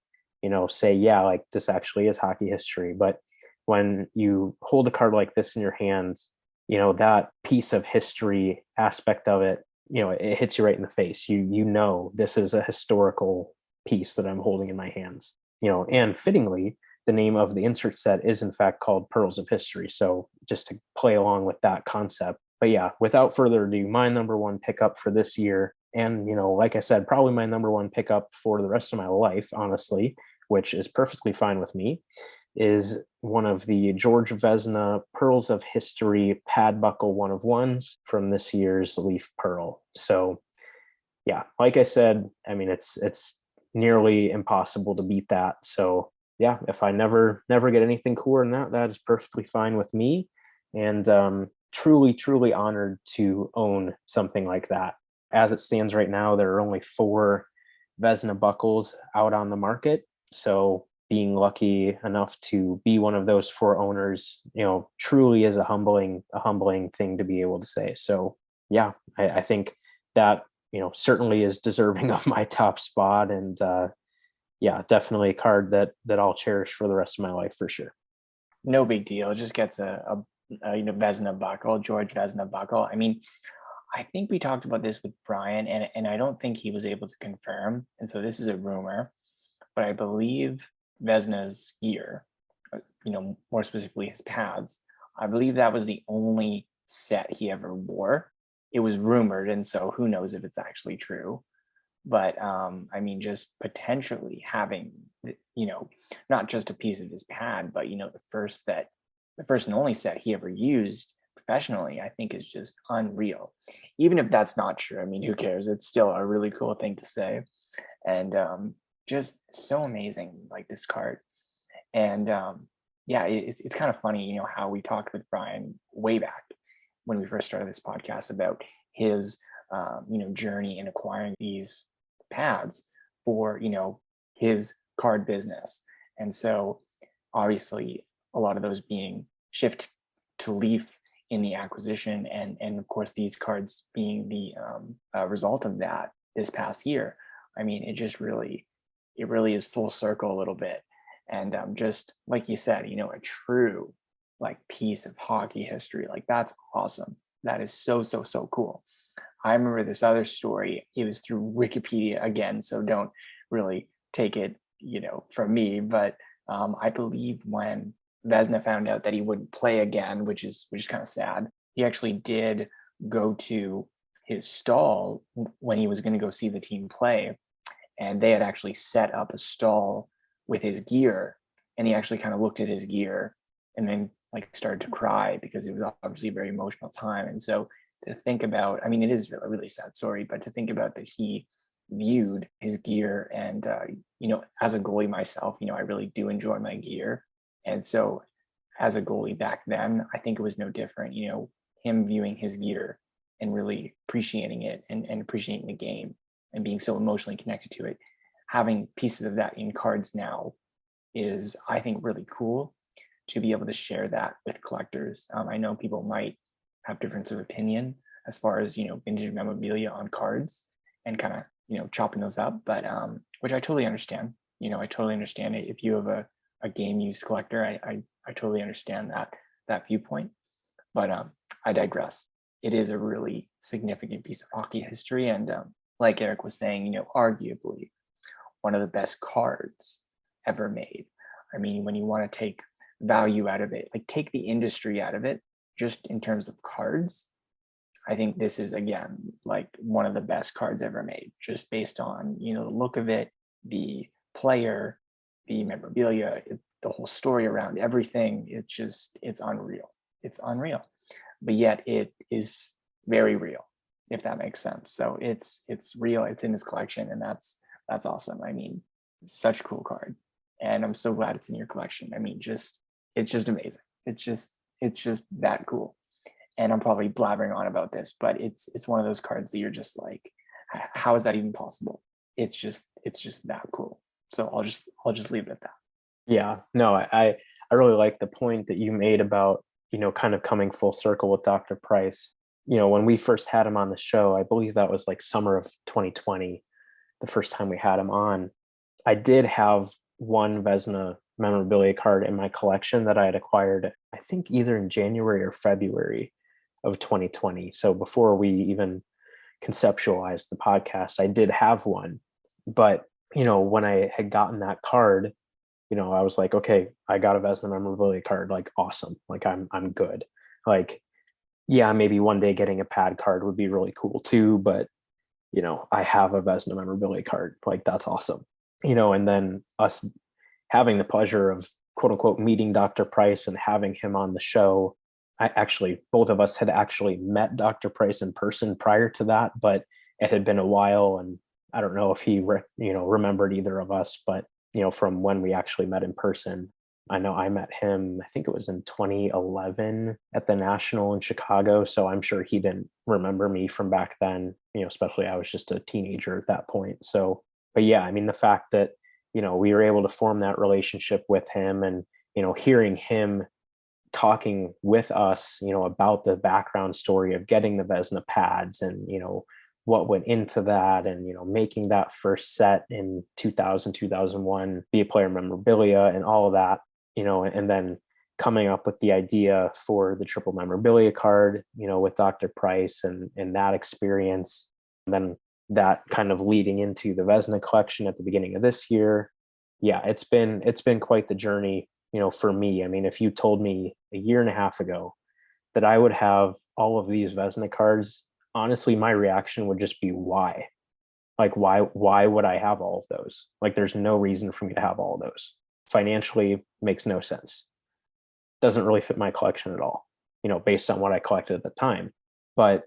say, yeah, like this actually is hockey history. But when you hold a card like this in your hands, that piece of history aspect of it, it hits you right in the face. You know this is a historical piece that I'm holding in my hands. And fittingly, the name of the insert set is in fact called Pearls of History. So just to play along with that concept. But yeah, without further ado, my number one pickup for this year, and like I said, probably my number one pickup for the rest of my life, honestly, which is perfectly fine with me, is one of the George Vezina Pearls of History pad buckle one of ones from this year's Leaf Pearl. So yeah, like I said, I mean it's nearly impossible to beat that. So yeah, if I never get anything cooler than that, that is perfectly fine with me. And truly honored to own something like that. As it stands right now, there are only 4 Vezina buckles out on the market. So being lucky enough to be one of those 4 owners, truly is a humbling thing to be able to say. So yeah, I think that, certainly is deserving of my top spot. And yeah, definitely a card that I'll cherish for the rest of my life for sure. No big deal. It just gets a Vezina buckle, George Vezina buckle. I mean, I think we talked about this with Brian, and I don't think he was able to confirm. And so this is a rumor, but I believe Vezina's gear, more specifically his pads, I believe that was the only set he ever wore. It was rumored, and so who knows if it's actually true. But I mean, just potentially having, not just a piece of his pad, but the first and only set he ever used professionally, I think is just unreal. Even if that's not true, I mean, who cares? It's still a really cool thing to say. And just so amazing, like this card. And yeah, it's kind of funny, how we talked with Brian way back when we first started this podcast about his journey in acquiring these pads for, his card business. And so obviously a lot of those being shift to Leaf in the acquisition, and of course these cards being the result of that this past year. I mean, it really is full circle a little bit. And just like you said, a true like piece of hockey history. Like that's awesome. That is so, so, so cool. I remember this other story. It was through Wikipedia again, so don't really take it, from me. But I believe when Vezina found out that he wouldn't play again, which is kind of sad, he actually did go to his stall when he was going to go see the team play, and they had actually set up a stall with his gear, and he actually kind of looked at his gear and then like started to cry because it was obviously a very emotional time. And so to think about, I mean, it is a really sad story, but to think about that he viewed his gear, and as a goalie myself, I really do enjoy my gear. And so as a goalie back then, I think it was no different, him viewing his gear and really appreciating it, and appreciating the game and being so emotionally connected to it. Having pieces of that in cards now is, I think, really cool to be able to share that with collectors. I know people might have difference of opinion as far as, vintage memorabilia on cards and kind of, chopping those up, but which I totally understand. I totally understand it. If you have a game used collector, I totally understand that viewpoint. But I digress. It is a really significant piece of hockey history, and like Eric was saying, arguably one of the best cards ever made. I mean, when you want to take value out of it, like take the industry out of it, just in terms of cards, I think this is, again, like one of the best cards ever made, just based on, the look of it, the player, the memorabilia, the whole story around everything. It's unreal. It's unreal. But yet it is very real, if that makes sense. So it's real. It's in his collection, and that's awesome. I mean, such a cool card. And I'm so glad it's in your collection. I mean, it's just amazing. It's just that cool. And I'm probably blabbering on about this, but it's one of those cards that you're just like, how is that even possible? It's just that cool. So I'll just leave it at that. Yeah, no, I really like the point that you made about, kind of coming full circle with Dr. Price. When we first had him on the show, I believe that was like summer of 2020, the first time we had him on. I did have one Vezina memorabilia card in my collection that I had acquired, I think either in January or February of 2020. So before we even conceptualized the podcast, I did have one. But, when I had gotten that card, I was like, okay, I got a Vezina memorabilia card, like awesome. Like I'm good. Like, yeah, maybe one day getting a pad card would be really cool too, but I have a Vezina memorabilia card. Like that's awesome. And then us having the pleasure of quote unquote meeting Dr. Price and having him on the show. Both of us had actually met Dr. Price in person prior to that, but it had been a while, and I don't know if he remembered either of us, but from when we actually met in person. I know I met him, I think it was in 2011 at the National in Chicago. So I'm sure he didn't remember me from back then, especially I was just a teenager at that point. So, but yeah, I mean, the fact that, we were able to form that relationship with him, and, hearing him talking with us, about the background story of getting the Vezina pads and, what went into that, and making that first set in 2001 be a player memorabilia and all of that, and then coming up with the idea for the triple memorabilia card, with Dr. Price and that experience, and then that kind of leading into the Vezina collection at the beginning of this year. Yeah, it's been quite the journey, for me. I mean, if you told me a year and a half ago that I would have all of these Vezina cards, honestly, my reaction would just be why? Like, why would I have all of those? Like, there's no reason for me to have all of those. Financially, makes no sense. Doesn't really fit my collection at all, based on what I collected at the time. But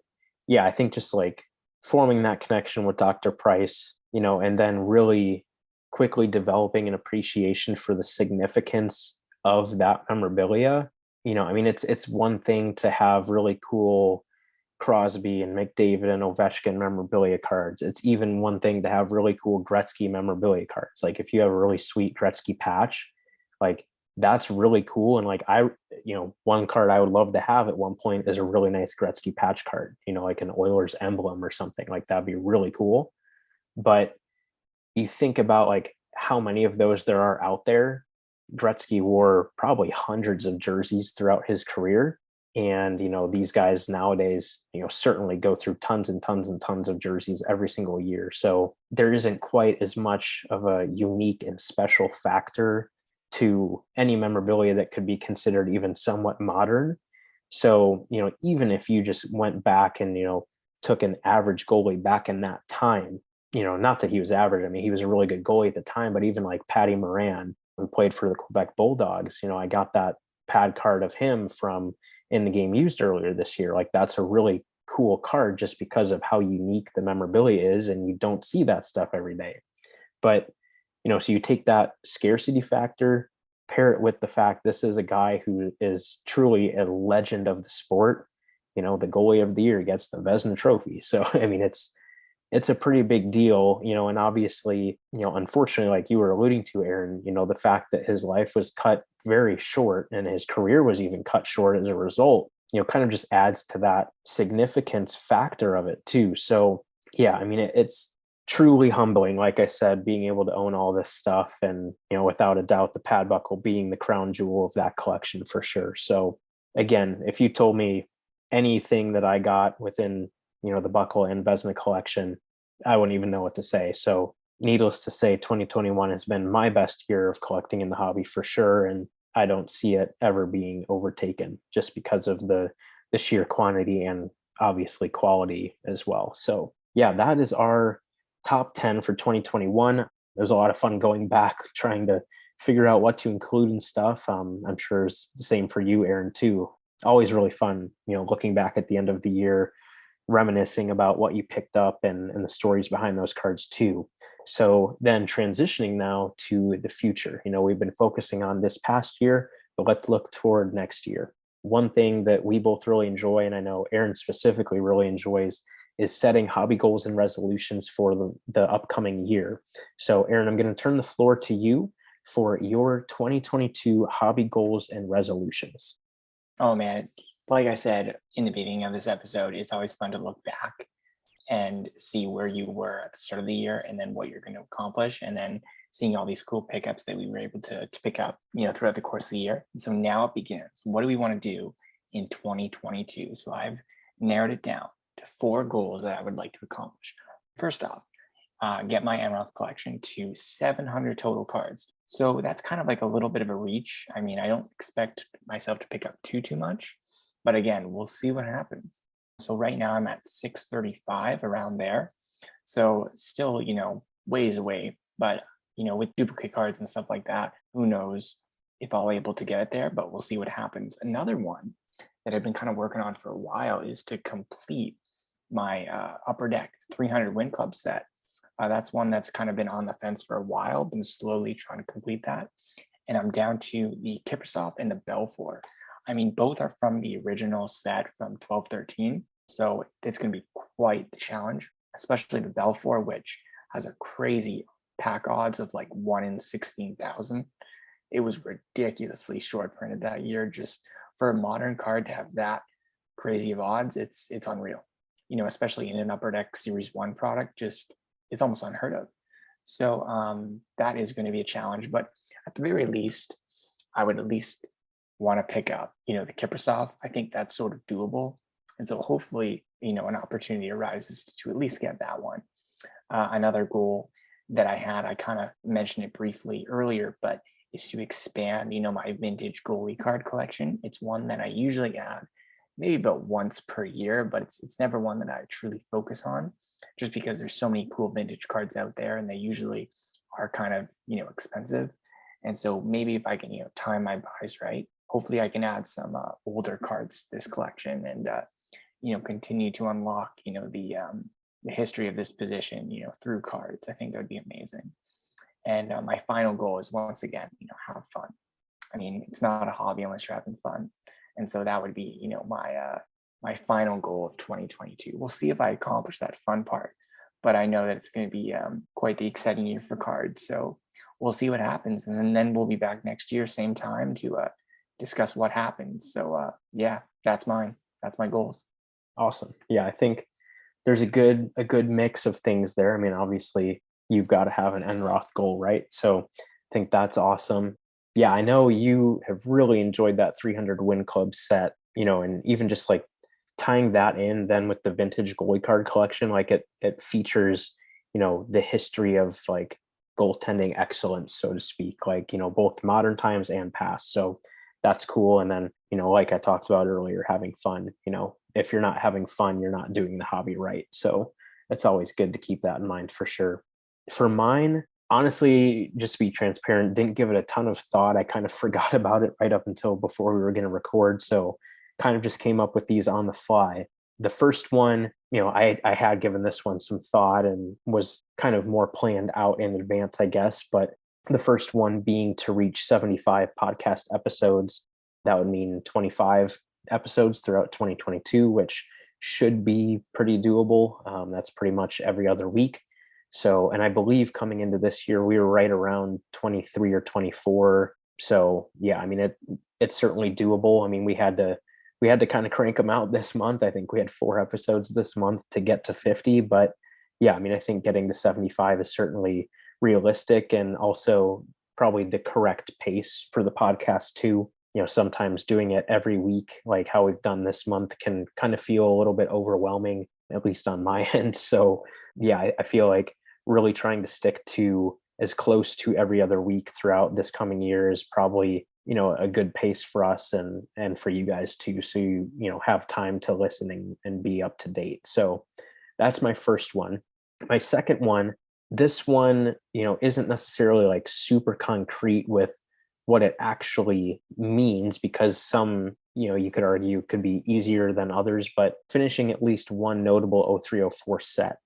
yeah, I think just like forming that connection with Dr. Price, and then really quickly developing an appreciation for the significance of that memorabilia. I mean, it's one thing to have really cool Crosby and McDavid and Ovechkin memorabilia cards. It's even one thing to have really cool Gretzky memorabilia cards. Like if you have a really sweet Gretzky patch, like that's really cool. And like one card I would love to have at one point is a really nice Gretzky patch card, like an Oilers emblem or something. Like that'd be really cool. But you think about like how many of those there are out there. Gretzky wore probably hundreds of jerseys throughout his career. And, these guys nowadays, certainly go through tons and tons and tons of jerseys every single year. So there isn't quite as much of a unique and special factor to any memorabilia that could be considered even somewhat modern. So, even if you just went back and, took an average goalie back in that time, not that he was average. I mean, he was a really good goalie at the time, but even like Patty Moran, who played for the Quebec Bulldogs, I got that pad card of him from In the Game Used earlier this year. Like that's a really cool card just because of how unique the memorabilia is, and you don't see that stuff every day. But, so you take that scarcity factor, pair it with the fact this is a guy who is truly a legend of the sport. The goalie of the year gets the Vezina Trophy. So, I mean, it's a pretty big deal, and obviously, unfortunately, like you were alluding to, Aaron, the fact that his life was cut very short and his career was even cut short as a result, kind of just adds to that significance factor of it too. So yeah, I mean, it's truly humbling, like I said, being able to own all this stuff, and, without a doubt, the pad buckle being the crown jewel of that collection for sure. So again, if you told me anything that I got within the buckle and Vezina collection, I wouldn't even know what to say. So needless to say, 2021 has been my best year of collecting in the hobby for sure. And I don't see it ever being overtaken just because of the sheer quantity and obviously quality as well. So yeah, that is our top 10 for 2021. It was a lot of fun going back, trying to figure out what to include and stuff. I'm sure it's the same for you, Aaron, too. Always really fun, looking back at the end of the year, reminiscing about what you picked up and the stories behind those cards too. So then transitioning now to the future, we've been focusing on this past year, but let's look toward next year. One thing that we both really enjoy, and I know Aaron specifically really enjoys, is setting hobby goals and resolutions for the upcoming year. So Aaron, I'm going to turn the floor to you for your 2022 hobby goals and resolutions. Oh man, like I said in the beginning of this episode, it's always fun to look back and see where you were at the start of the year and then what you're going to accomplish, and then seeing all these cool pickups that we were able to pick up, throughout the course of the year. And so now it begins. What do we want to do in 2022? So I've narrowed it down to 4 goals that I would like to accomplish. First off, get my Emerald collection to 700 total cards. So that's kind of like a little bit of a reach. I mean, I don't expect myself to pick up too much, but again, we'll see what happens. So right now I'm at 635, around there. So still, ways away, but with duplicate cards and stuff like that, who knows if I'll able to get it there, but we'll see what happens. Another one that I've been kind of working on for a while is to complete my Upper Deck 300 Win Club set. That's one that's kind of been on the fence for a while, been slowly trying to complete that. And I'm down to the Kiprusoff and the Belfour. I mean, both are from the original set from 12-13. So it's going to be quite the challenge, especially the Belfour, which has a crazy pack odds of like 1 in 16,000. It was ridiculously short printed that year. Just for a modern card to have that crazy of odds, it's unreal. Especially in an Upper Deck Series 1 product, just it's almost unheard of. So that is going to be a challenge. But at the very least, I would at least want to pick up, the Kiprusoff. I think that's sort of doable. And so hopefully, an opportunity arises to at least get that one. Another goal that I had, I kind of mentioned it briefly earlier, but is to expand, my vintage goalie card collection. It's one that I usually add maybe about once per year, but it's never one that I truly focus on, just because there's so many cool vintage cards out there and they usually are kind of, expensive. And so maybe if I can, time my buys right, hopefully I can add some older cards to this collection and, continue to unlock, the history of this position, through cards. I think that would be amazing. And my final goal is, once again, have fun. I mean, it's not a hobby unless you're having fun. And so that would be, my final goal of 2022. We'll see if I accomplish that fun part, but I know that it's going to be quite the exciting year for cards. So we'll see what happens, and then we'll be back next year, same time, to discuss what happens. So yeah, that's mine. That's my goals. Awesome. Yeah, I think there's a good mix of things there. I mean, obviously you've got to have an Enroth goal, right? So I think that's awesome. Yeah, I know you have really enjoyed that 300 win club set, and even just like tying that in then with the vintage goalie card collection, like it features, the history of like goaltending excellence, so to speak, like, both modern times and past. So that's cool. And then, like I talked about earlier, having fun, if you're not having fun, you're not doing the hobby right. So it's always good to keep that in mind for sure. For mine, honestly, just to be transparent, didn't give it a ton of thought. I kind of forgot about it right up until before we were going to record. So kind of just came up with these on the fly. The first one, I had given this one some thought and was kind of more planned out in advance, I guess. But the first one being to reach 75 podcast episodes. That would mean 25 episodes throughout 2022, which should be pretty doable. That's pretty much every other week. So, and I believe coming into this year, we were right around 23 or 24. So yeah, I mean, it's certainly doable. I mean, we had to kind of crank them out this month. I think we had 4 episodes this month to get to 50, but yeah, I mean, I think getting to 75 is certainly realistic and also probably the correct pace for the podcast too. Sometimes doing it every week, like how we've done this month, can kind of feel a little bit overwhelming, at least on my end. So yeah, I feel like really trying to stick to as close to every other week throughout this coming year is probably, a good pace for us and for you guys too. So you have time to listen and be up to date. So that's my first one. My second one, this one, isn't necessarily like super concrete with what it actually means, because some, you could argue could be easier than others, but finishing at least one notable 0304 set.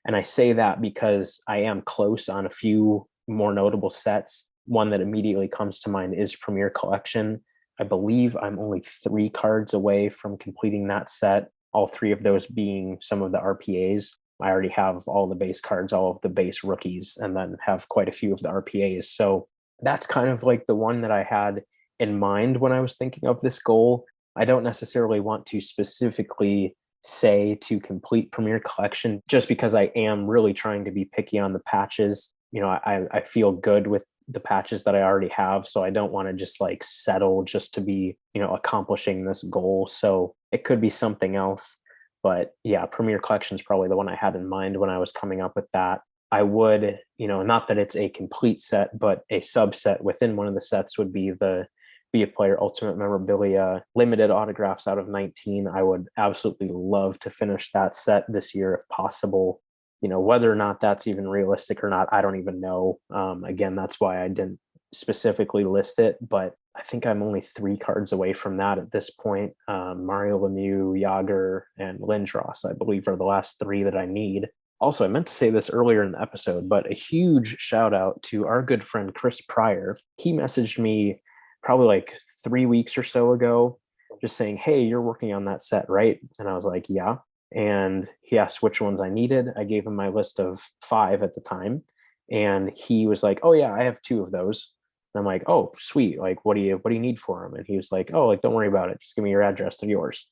And I say that because I am close on a few more notable sets. One that immediately comes to mind is Premier Collection. I believe I'm only 3 cards away from completing that set, all 3 of those being some of the RPAs. I already have all the base cards, all of the base rookies, and then have quite a few of the RPAs. So that's kind of like the one that I had in mind when I was thinking of this goal. I don't necessarily want to specifically say to complete Premier Collection, just because I am really trying to be picky on the patches. I feel good with the patches that I already have, so I don't want to just like settle just to be, accomplishing this goal. So it could be something else. But yeah, Premier Collection is probably the one I had in mind when I was coming up with that. I would, not that it's a complete set, but a subset within one of the sets would be the Be a Player Ultimate Memorabilia limited autographs out of 19. I would absolutely love to finish that set this year if possible. Whether or not that's even realistic or not, I don't even know. Again, that's why I didn't specifically list it, but I think I'm only 3 cards away from that at this point. Mario Lemieux, Yager, and Lindros, I believe, are the last 3 that I need. Also, I meant to say this earlier in the episode, but a huge shout out to our good friend Chris Pryor. He messaged me probably like 3 weeks or so ago, just saying, "Hey, you're working on that set, right?" And I was like, "Yeah." And he asked which ones I needed. I gave him my list of 5 at the time, and he was like, "Oh yeah, I have 2 of those." And I'm like, "Oh, sweet. Like, what do you need for them?" And he was like, "Oh, like, don't worry about it. Just give me your address to yours."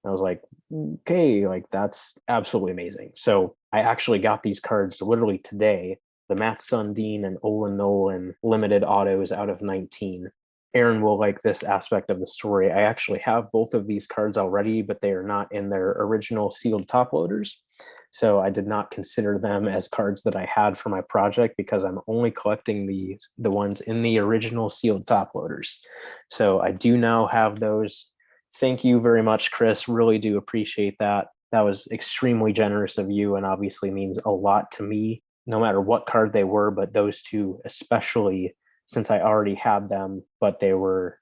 And I was like, "Okay, like that's absolutely amazing." So I actually got these cards literally today. The Matt Sundin and Olin Nolan limited autos out of 19. Aaron will like this aspect of the story. I actually have both of these cards already, but they are not in their original sealed top loaders. So I did not consider them as cards that I had for my project, because I'm only collecting the ones in the original sealed top loaders. So I do now have those. Thank you very much, Chris. Really do appreciate that. That was extremely generous of you, and obviously means a lot to me, no matter what card they were, but those 2 especially, since I already had them, but they were,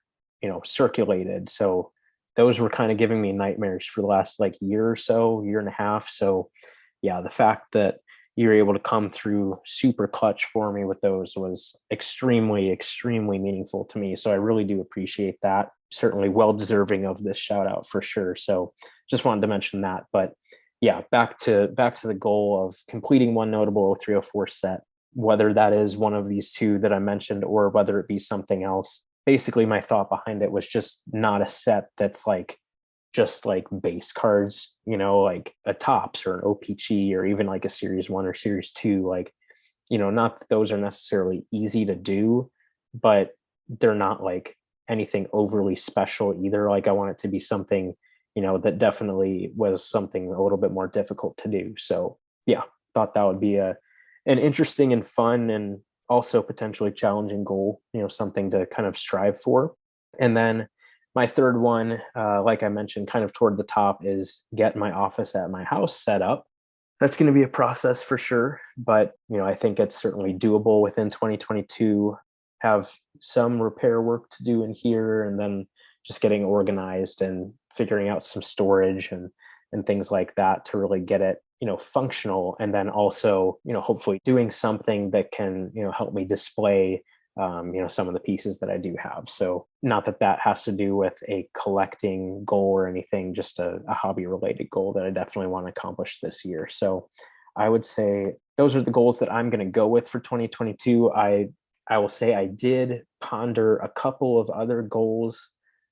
circulated. So those were kind of giving me nightmares for the last like year or so, year and a half. So yeah, the fact that you were able to come through super clutch for me with those was extremely, extremely meaningful to me. So I really do appreciate that. certainly well deserving of this shout out for sure. So just wanted to mention that. But yeah, back to the goal of completing one notable 0304 set, whether that is one of these two that I mentioned or whether it be something else. Basically, my thought behind it was just not a set that's like just like base cards, like a Tops or an OPG or even like a Series 1 or Series 2. Like, not that those are necessarily easy to do, but they're not like anything overly special either. Like I want it to be something, that definitely was something a little bit more difficult to do. So yeah, thought that would be an interesting and fun and also potentially challenging goal, something to kind of strive for. And then my third one, like I mentioned, kind of toward the top, is get my office at my house set up. That's going to be a process for sure, but I think it's certainly doable within 2022. Have some repair work to do in here, and then just getting organized and figuring out some storage and things like that to really get it functional, and then also hopefully doing something that can help me display some of the pieces that I do have. So not that has to do with a collecting goal or anything, just a hobby related goal that I definitely want to accomplish this year. So I would say those are the goals that I'm going to go with for 2022. I will say I did ponder a couple of other goals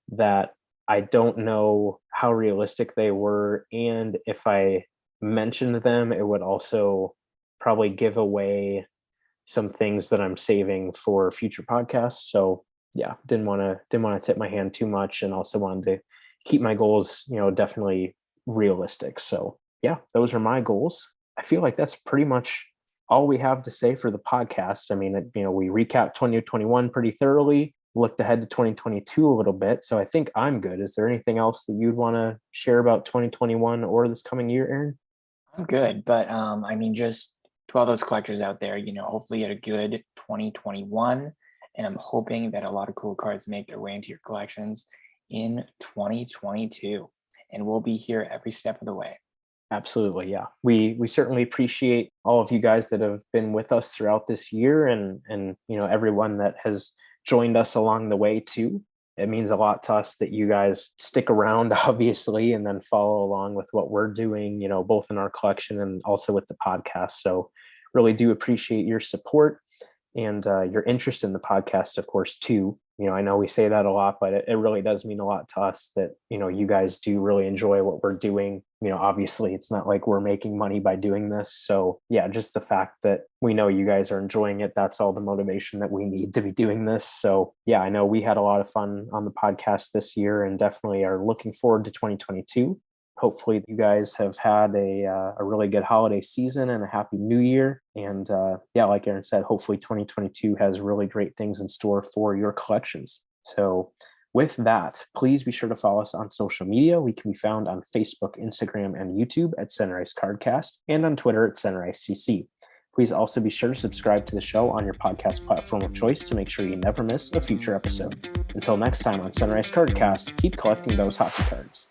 that I don't know how realistic they were. And if I mentioned them, it would also probably give away some things that I'm saving for future podcasts. So yeah, didn't want to tip my hand too much, and also wanted to keep my goals, definitely realistic. So yeah, those are my goals. I feel like that's pretty much all we have to say for the podcast. I mean, we recapped 2021 pretty thoroughly, looked ahead to 2022 a little bit. So I think I'm good. Is there anything else that you'd want to share about 2021 or this coming year, Aaron? I'm good, but I mean, just to all those collectors out there, hopefully you had a good 2021, and I'm hoping that a lot of cool cards make their way into your collections in 2022, and we'll be here every step of the way. Absolutely, yeah. We certainly appreciate all of you guys that have been with us throughout this year, and everyone that has joined us along the way too. It means a lot to us that you guys stick around, obviously, and then follow along with what we're doing, both in our collection and also with the podcast. So really do appreciate your support and your interest in the podcast, of course, too. I know we say that a lot, but it really does mean a lot to us that, you guys do really enjoy what we're doing. Obviously it's not like we're making money by doing this. So yeah, just the fact that we know you guys are enjoying it, that's all the motivation that we need to be doing this. So yeah, I know we had a lot of fun on the podcast this year and definitely are looking forward to 2022. Hopefully you guys have had a really good holiday season and a happy new year. And yeah, like Aaron said, hopefully 2022 has really great things in store for your collections. So with that, please be sure to follow us on social media. We can be found on Facebook, Instagram, and YouTube at Sunrise Cardcast, and on Twitter at Sunrise CC. Please also be sure to subscribe to the show on your podcast platform of choice to make sure you never miss a future episode. Until next time on Sunrise Cardcast, keep collecting those hockey cards.